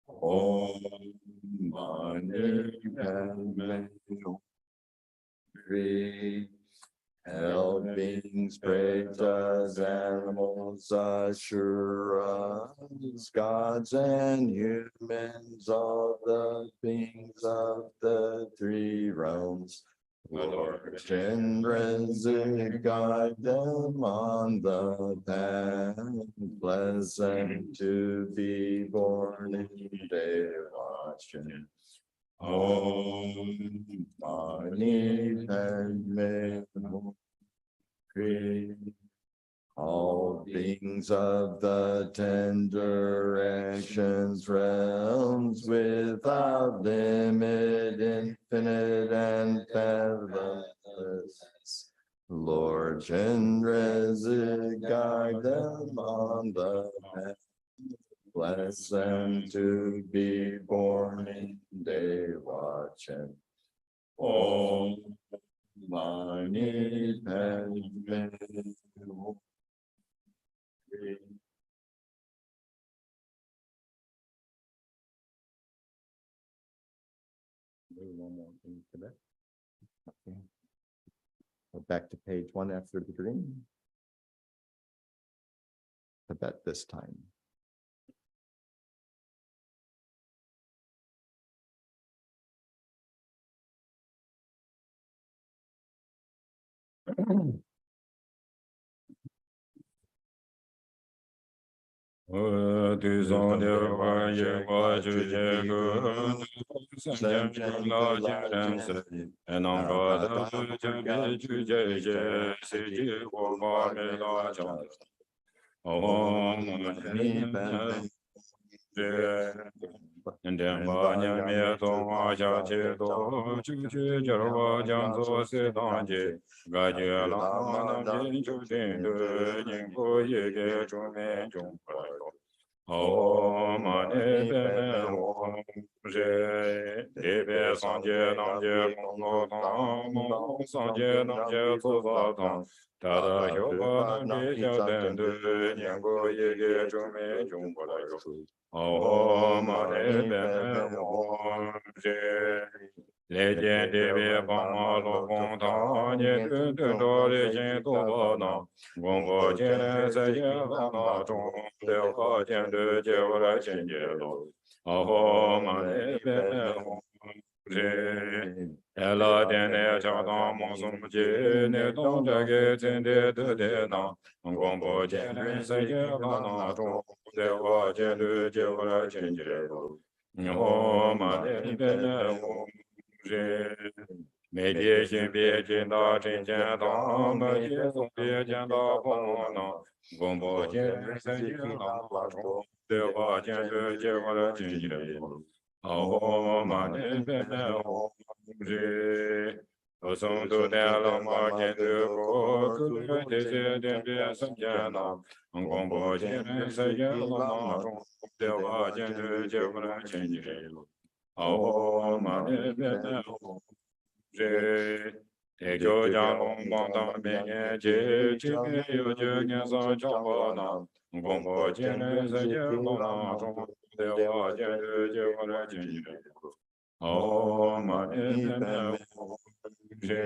Om Mani Padme Hum. Hell beings, pretas, animals, asuras, gods and humans, all the beings of the 3 realms. Lord Chenrezig, guide them on the path, pleasant to be born in day watching. Om Mani Padme Hum. All beings of the 10 directions, realms without limit, infinite and fathomless. Lord Chenrezig, guide them on the path. Bless them to be born in day watching. Om Mani Padme Hum. One more thing for that. Okay. Go back to page 1 after the green. Tibet this time. And then Banya to Maja Cheto, Chuchi Jarva Janzo Sedanje, Gajala Nam Chutin, Ningpo Yege Chumen Jumpa. Oh, Mane Om Je, Debe Sanje Namje Kongo Tam, Sanje Namje Tuzatan, Tada Hyoba Namje Jaden, Ningpo Yege Chumen Jumpa. Oh, Mane Om Je. Legend de Pamalo Contagne, Dore Gentobana, Gombo Jene Sayana, de Hajan de Jevra Chengelo, Aho Mane Ella Dene Chadam Mosumje, Nedon Jagget in the Dena, Gombo Jene Sayana, de Hajan de Jevra Chengelo, Aho Mane Maybe she be a jinda chinjan dong, but you don't be a janda bono. Gombo jen sayang la chong, de wa jen de jewala jinjin. Oh, man, oh, je. Osong to de la ma jen de go, good de de de sam jana. Gombo jen sayang la chong, de wa jen de jewala jinjin. Oh, man, oh. Tejo Jalong Banda Menye Je Chime Yo Je Nyen Sa Chamba Na Gombo Jene Se Je Lona Chong Dewa Jen De Je Wara Jen Ye Oh Mane Peme Je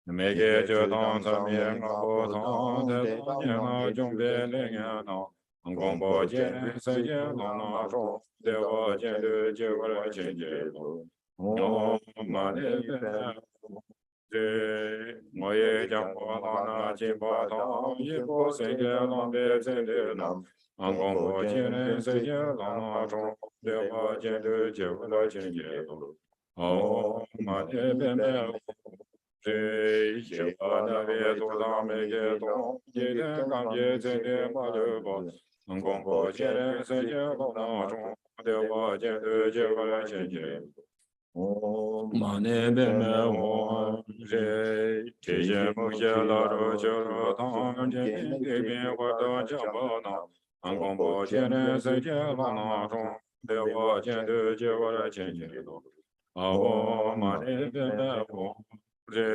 Mege Je Tang Sa Mye Nga Bo Tang De Tang Nye Nga Jong Be Le Nga Na Gombo Jene Se Je Lona Chong Dewa Jen De Je Wara Jen Ye Oh Mane Peme Moye Jampo Lana Jimba Tang Yipo Senge Lambe Zende Nam Angombo Jene Sege Lana Chong Dewa Jende Jevla Jenye Oh Mane Beme Jeba Nave Toda Mege Tong Jede Kamye Zende Maleba Angombo Jene Sege Lana Chong Dewa Jende Jevla Jenye Mane Beme Om Je Teje Muje La Ro Jero Tang Je Debe Wada Jamba Na Angombo Jene Se Je Lana Chong Dewa Jende Je Wara Chen Je Do Aho Mane Beme Om Je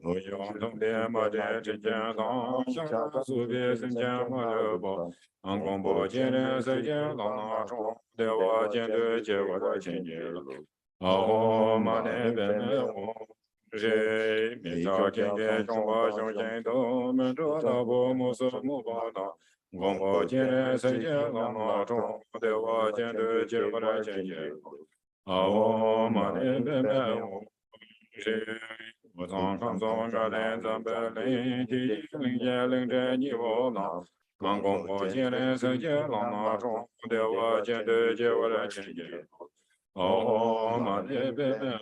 Uyong Tong De Ma De Chen Chen Tang Shang Su Be Sen Chen Ma Le Bo Angombo Jene Se Je Lana Chong Dewa Jende Je Wara Chen Je Do Oh, Mane Beme Om Je Mita Kenge Chomba Shonjen Do Mendo Nabo Musu Mubana Gombo Jene Seje Lama Chong Dewa Jende Jevara Jenje Oh, Mane Beme Om Je 我从康松这连咱北林地灵界灵这你我郎，刚公婆见了世界郎那中的我见对接我的亲戚。哦，那的北门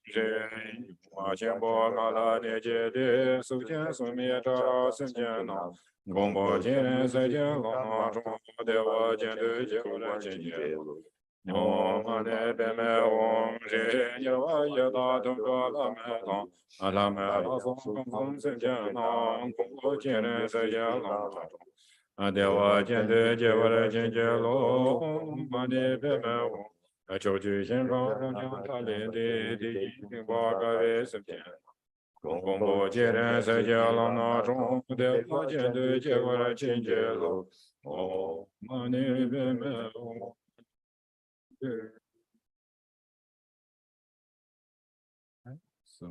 人，我见过阿拉的姐的手见手面这身见那，公婆见了世界郎那中的我见对接我的亲戚。哦，我的北门人，你我也打通过了门堂。阿拉麦拉松公公生见郎，公婆见人世界郎。阿爹我见对接我的亲戚喽，我的北门求取先生让将他领的第一把个为是天。公婆见人世界郎那中的我见对接我的亲戚喽，哦，我的北门So,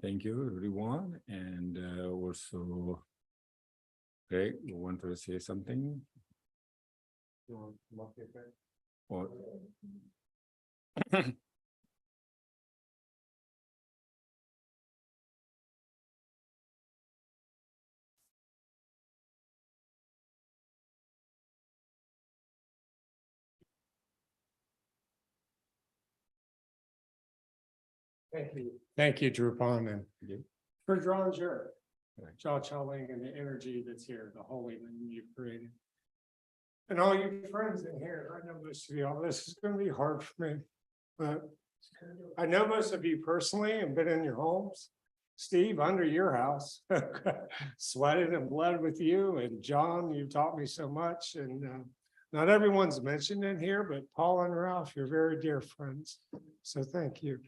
thank you everyone, and also, Greg, you want to say something? Or Thank you, Drupon, and Yeah. for drawing your Right. jaw-chilling and the energy that's here, the holy one you've created. And all you friends in here, I know most of you, all this is gonna be hard for me, but I know most of you personally and been in your homes. Steve, under your house, sweated and bled with you, and John, you taught me so much, and not everyone's mentioned in here, but Paul and Ralph, you're very dear friends, so thank you.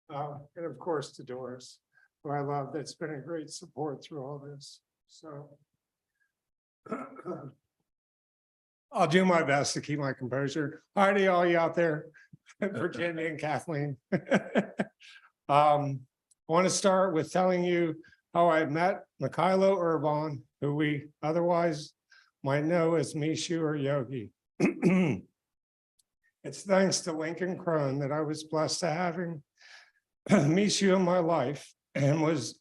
And of course to Doris, who I love, that's been a great support through all this, so. I'll do my best to keep my composure. Hi to all you out there, Virginia and Kathleen. I want to start with telling you how I met Mikhailo Urban, who we otherwise might know as Mishu or Yogi. It's thanks to Lincoln Crone that I was blessed to having Mishu in my life and was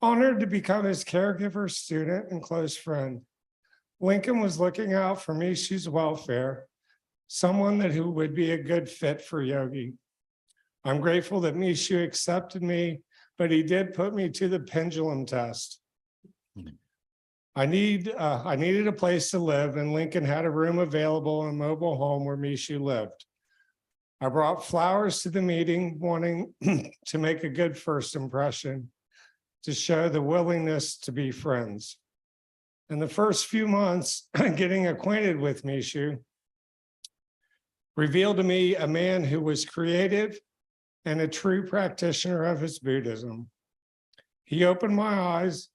honored to become his caregiver, student, and close friend. Lincoln was looking out for Mishu's welfare, someone who would be a good fit for Yogi. I'm grateful that Mishu accepted me, but he did put me to the pendulum test. I needed a place to live, and Lincoln had a room available in a mobile home where Mishu lived. I brought flowers to the meeting, wanting to make a good first impression, to show the willingness to be friends. In the first few months, getting acquainted with Mishu revealed to me a man who was creative and a true practitioner of his Buddhism. He opened my eyes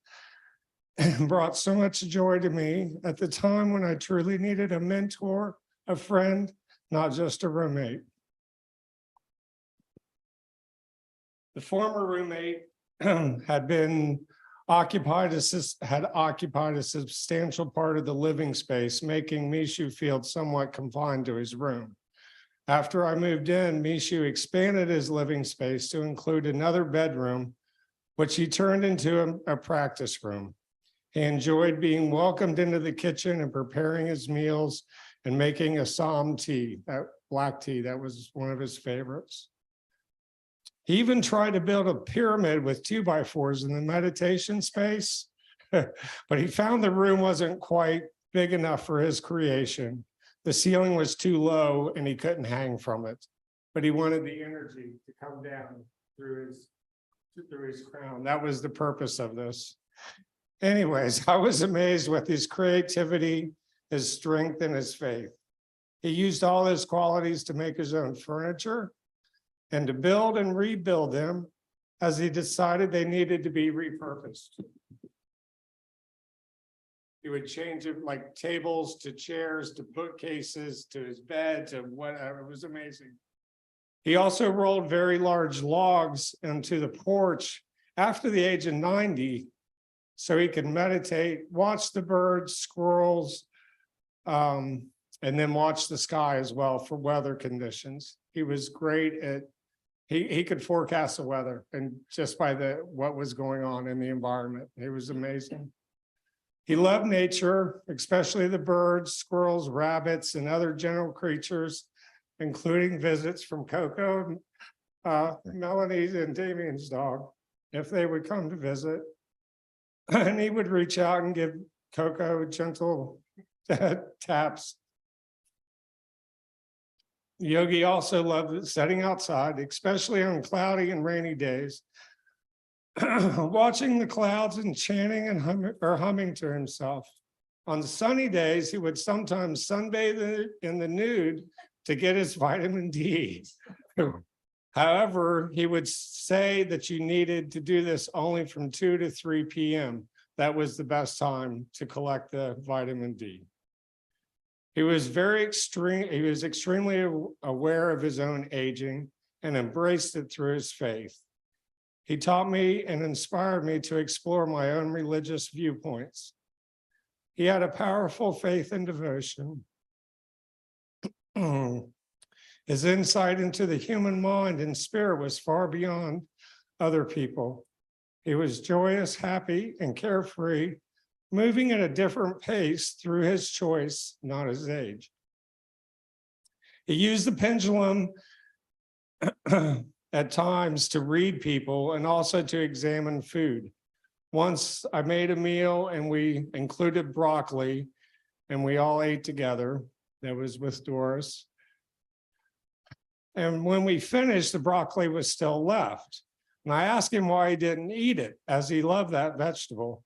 and brought so much joy to me at the time when I truly needed a mentor, a friend, not just a roommate. The former roommate had occupied a substantial part of the living space, making Mishu feel somewhat confined to his room. After I moved in, Mishu expanded his living space to include another bedroom, which he turned into a practice room. He enjoyed being welcomed into the kitchen and preparing his meals and making Assam tea, that black tea, that was one of his favorites. He even tried to build a pyramid with 2x4s in the meditation space, but he found the room wasn't quite big enough for his creation. The ceiling was too low and he couldn't hang from it, but he wanted the energy to come down through his crown. That was the purpose of this. Anyways, I was amazed with his creativity, his strength, and his faith. He used all his qualities to make his own furniture and to build and rebuild them as he decided they needed to be repurposed. He would change it like tables to chairs to bookcases to his bed to whatever. It was amazing. He also rolled very large logs into the porch after the age of 90 so he could meditate, watch the birds, squirrels, and then watch the sky as well for weather conditions. He was great at, he could forecast the weather and just by what was going on in the environment. It was amazing. He loved nature, especially the birds, squirrels, rabbits, and other gentle creatures, including visits from Coco, Melanie's and Damien's dog, if they would come to visit. And he would reach out and give Coco gentle taps. Yogi also loved sitting outside, especially on cloudy and rainy days, watching the clouds and chanting and humming to himself. On sunny days, he would sometimes sunbathe in the nude to get his vitamin D. However, he would say that you needed to do this only from 2 to 3 p.m. That was the best time to collect the vitamin D. He was extremely aware of his own aging and embraced it through his faith. He taught me and inspired me to explore my own religious viewpoints. He had a powerful faith and devotion. His insight into the human mind and spirit was far beyond other people. He was joyous, happy, and carefree, moving at a different pace through his choice, not his age. He used the pendulum at times to read people and also to examine food. Once I made a meal and we included broccoli and we all ate together. That was with Doris. And when we finished, the broccoli was still left. And I asked him why he didn't eat it, as he loved that vegetable.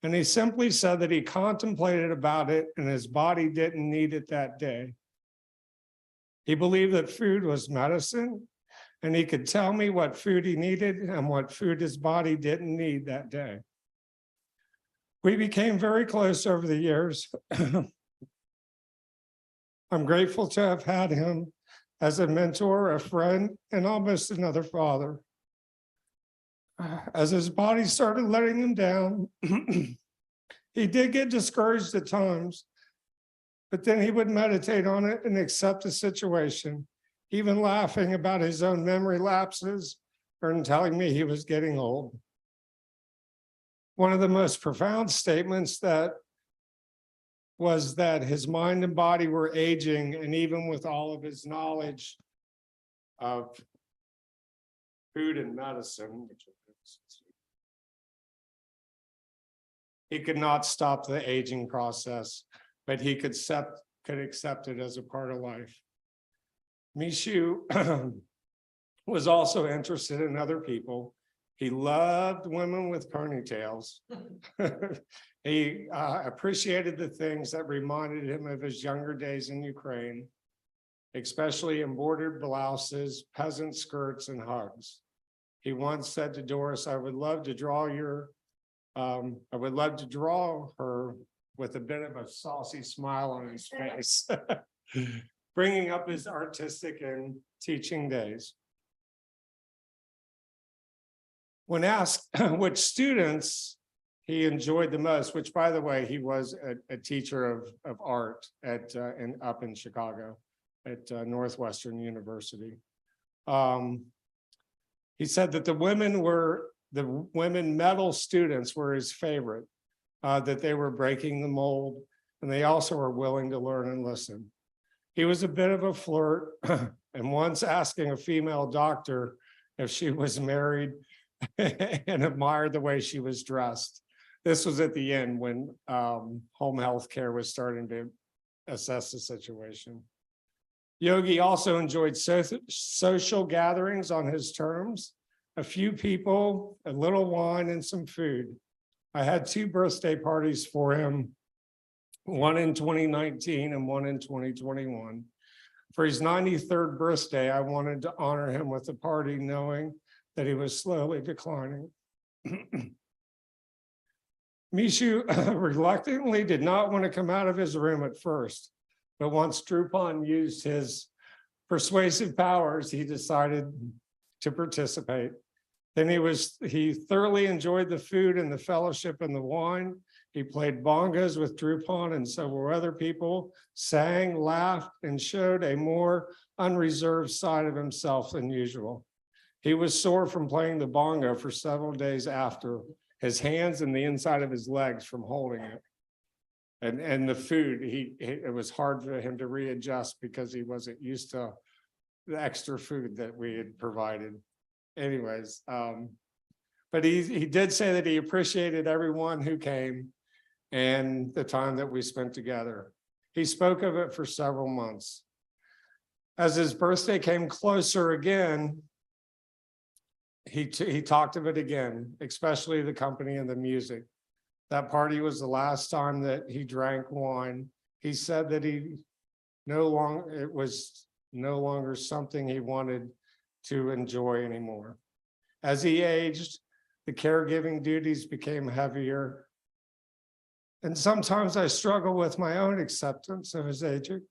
And he simply said that he contemplated about it and his body didn't need it that day. He believed that food was medicine, and he could tell me what food he needed and what food his body didn't need that day. We became very close over the years. I'm grateful to have had him as a mentor, a friend, and almost another father. As his body started letting him down, he did get discouraged at times, but then he would meditate on it and accept the situation, even laughing about his own memory lapses or telling me he was getting old. One of the most profound statements was that his mind and body were aging, and even with all of his knowledge of food and medicine, he could not stop the aging process, but he could accept it as a part of life. Mishu was also interested in other people. He loved women with ponytails. He appreciated the things that reminded him of his younger days in Ukraine, especially embroidered blouses, peasant skirts, and hugs. He once said to Doris, I would love to draw her with a bit of a saucy smile on his face, bringing up his artistic and teaching days. When asked which students he enjoyed the most, which, by the way, he was a teacher of art up in Chicago at Northwestern University. He said that the women metal students were his favorite, that they were breaking the mold, and they also were willing to learn and listen. He was a bit of a flirt, and once asking a female doctor if she was married and admired the way she was dressed. This was at the end when home health care was starting to assess the situation. Yogi also enjoyed social gatherings on his terms, a few people, a little wine, and some food. I had 2 birthday parties for him, one in 2019 and one in 2021. For his 93rd birthday, I wanted to honor him with a party, knowing that he was slowly declining. Mishu reluctantly did not want to come out of his room at first, but once Drupon used his persuasive powers, he decided to participate. Then he thoroughly enjoyed the food and the fellowship and the wine. He played bongos with Drupon and several other people, sang, laughed, and showed a more unreserved side of himself than usual. He was sore from playing the bongo for several days after, his hands and the inside of his legs from holding it. And the food, it was hard for him to readjust because he wasn't used to the extra food that we had provided. Anyways, but he did say that he appreciated everyone who came and the time that we spent together. He spoke of it for several months. As his birthday came closer again, he talked of it again, especially the company and the music. That party was the last time that he drank wine. He said that it was no longer something he wanted to enjoy anymore. As he aged, the caregiving duties became heavier. And sometimes I struggle with my own acceptance of his aging.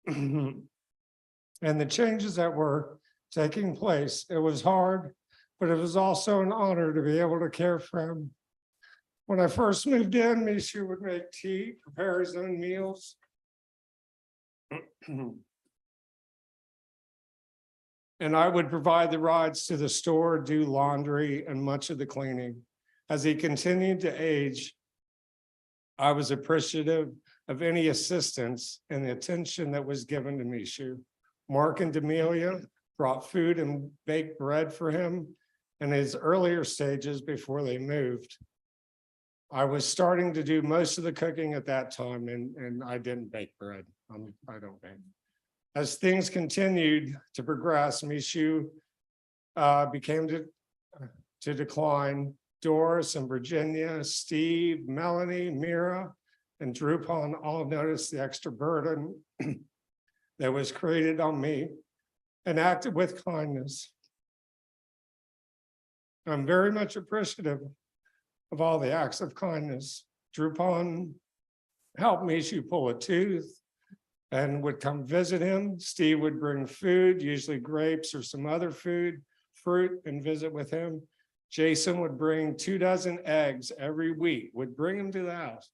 And the changes that were taking place, it was hard, but it was also an honor to be able to care for him. When I first moved in, Mishu would make tea, prepare his own meals. And I would provide the rides to the store, do laundry, and much of the cleaning. As he continued to age, I was appreciative of any assistance and the attention that was given to Mishu. Mark and Demelia brought food and baked bread for him in his earlier stages before they moved. I was starting to do most of the cooking at that time, and I didn't bake bread. I don't bake. As things continued to progress, Mishu began to decline. Doris and Virginia, Steve, Melanie, Mira, and Drupon all noticed the extra burden that was created on me and acted with kindness. I'm very much appreciative of all the acts of kindness. Drupon helped Mishu pull a tooth and would come visit him. Steve would bring food, usually grapes or some other fruit, and visit with him. Jason would bring 24 eggs every week, would bring them to the house.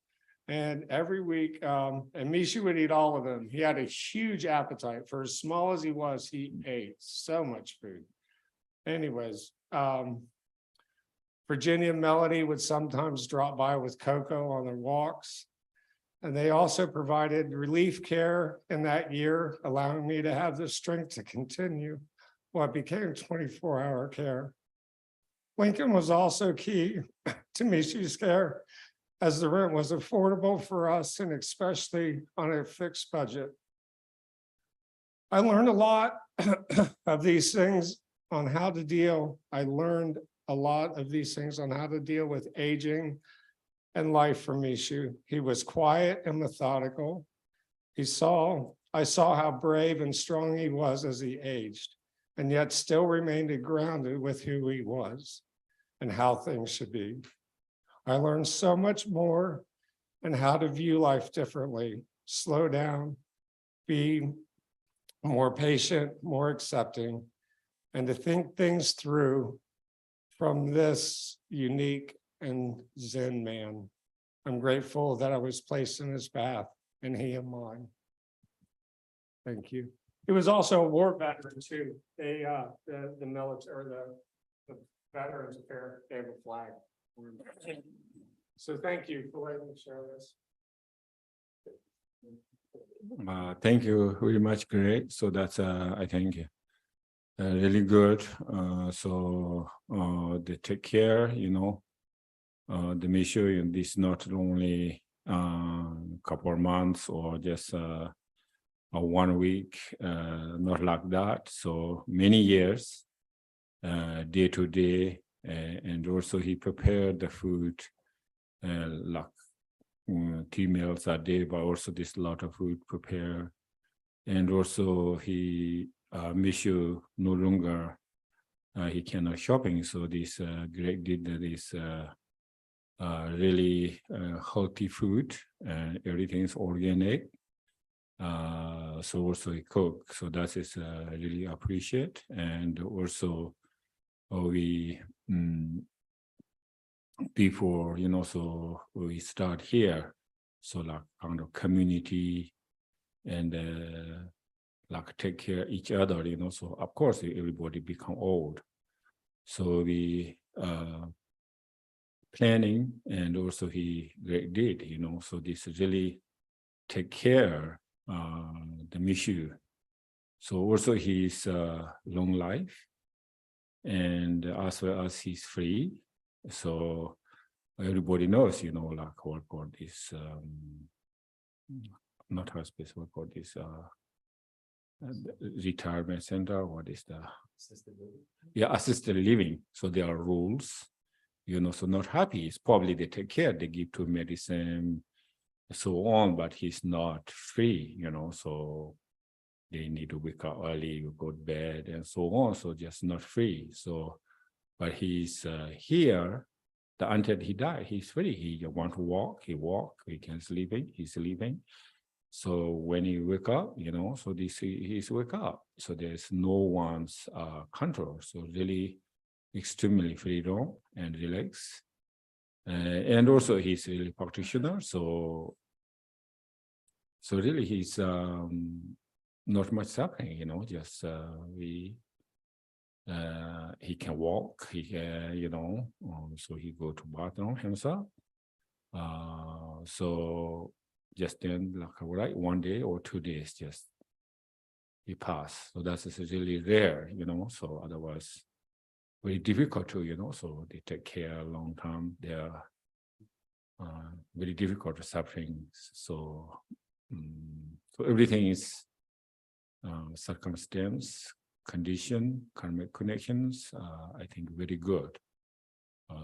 And every week, and Mishu would eat all of them. He had a huge appetite. For as small as he was, he ate so much food. Anyways, Virginia and Melanie would sometimes drop by with Coco on their walks. And they also provided relief care in that year, allowing me to have the strength to continue what became 24-hour care. Lincoln was also key to Mishu's care, as the rent was affordable for us and especially on a fixed budget. I learned a lot of these things on how to deal. I learned a lot of these things on how to deal with aging and life for Mishu. He was quiet and methodical. I saw how brave and strong he was as he aged, and yet still remained grounded with who he was and how things should be. I learned so much more and how to view life differently, slow down, be more patient, more accepting, and to think things through from this unique and Zen man. I'm grateful that I was placed in his path and he in mine. Thank you. He was also a war veteran too. The military, the Veterans Affairs, they have a flag. So thank you for letting me share this. Thank you very much, Greg. So that's, I think, really good. So they take care, the mission in this not only a couple of months or just 1 week, not like that. So many years, day to day, and also he prepared the food like 3 meals a day, but also this lot of food prepared. And also he Mishu no longer he cannot shopping. So this Greg did this really healthy food and everything is organic. So also he cook. So that is really appreciate. And also we before, so we start here. So like kind of community and like take care of each other, so of course everybody become old. So we planning and also he did, so this really take care the Mishu. So also he's long life and as well as he's free. So everybody knows, like what called this not hospice, what called this retirement center, what is the assisted living. So there are rules, so not happy. It's probably they take care, they give to medicine, so on, but he's not free, so they need to wake up early, go to bed and so on. So just not free. So, but he's here, until he died, he's free. He want to walk, he can sleeping, he's sleeping. So when he wake up, so he's wake up. So there's no one's control. So really extremely freedom and relax. And also he's really practitioner. So really he's not much suffering, just he can walk, he can, so he go to bathroom himself. So just then, like one day or 2 days, just he passed. So that's really rare, so otherwise very difficult to, so they take care long term. They are very difficult suffering. So, so everything is circumstance, condition, karmic connections, I think very good.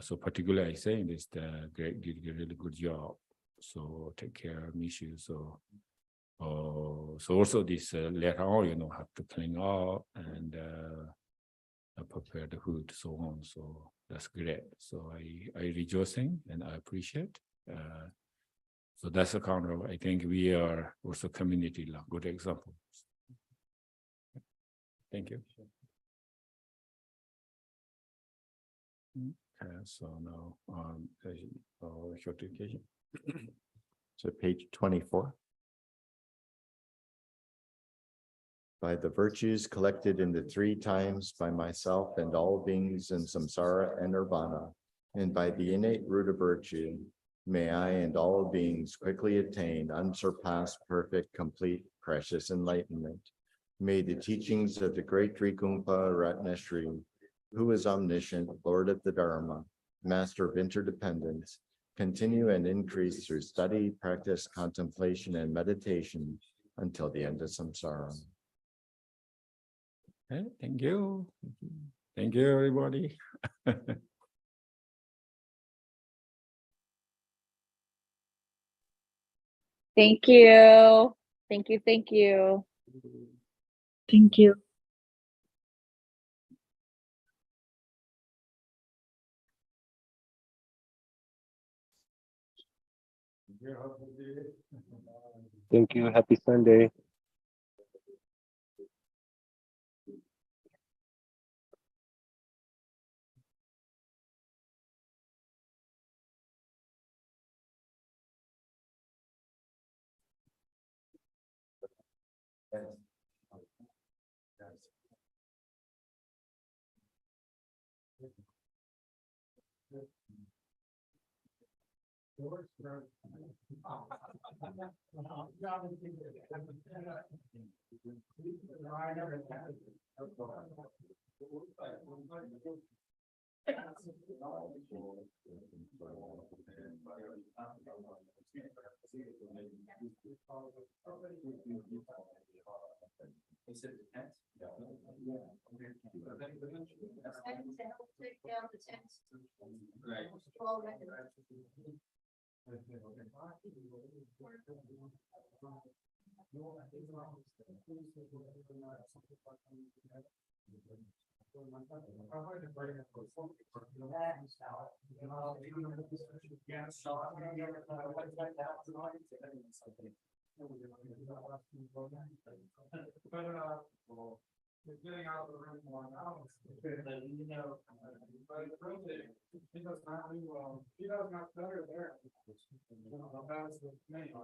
So particularly I saying this, the great did a really good job. So take care of Mishu. So, so also this later on, have to clean up and prepare the food, so on. So that's great. So I rejoicing and I appreciate. So that's a kind of, I think we are also community, like good example. Thank you. Okay, so now short education. So page 24. By the virtues collected in the 3 times by myself and all beings in samsara and nirvana, and by the innate root of virtue, may I and all beings quickly attain unsurpassed, perfect, complete, precious enlightenment. May the teachings of the great Drupon Ratnashri, who is omniscient, Lord of the Dharma, master of interdependence, continue and increase through study, practice, contemplation, and meditation until the end of samsara. Okay, thank you. Thank you, everybody. Thank you. Thank you. Thank you. Thank you. Thank you. Happy Sunday. Getting out of the room more now. You know, but really, he does not do well. He does much better there. That's the main.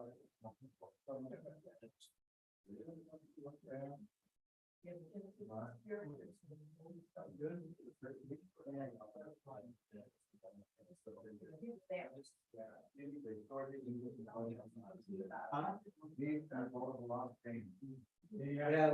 Yeah.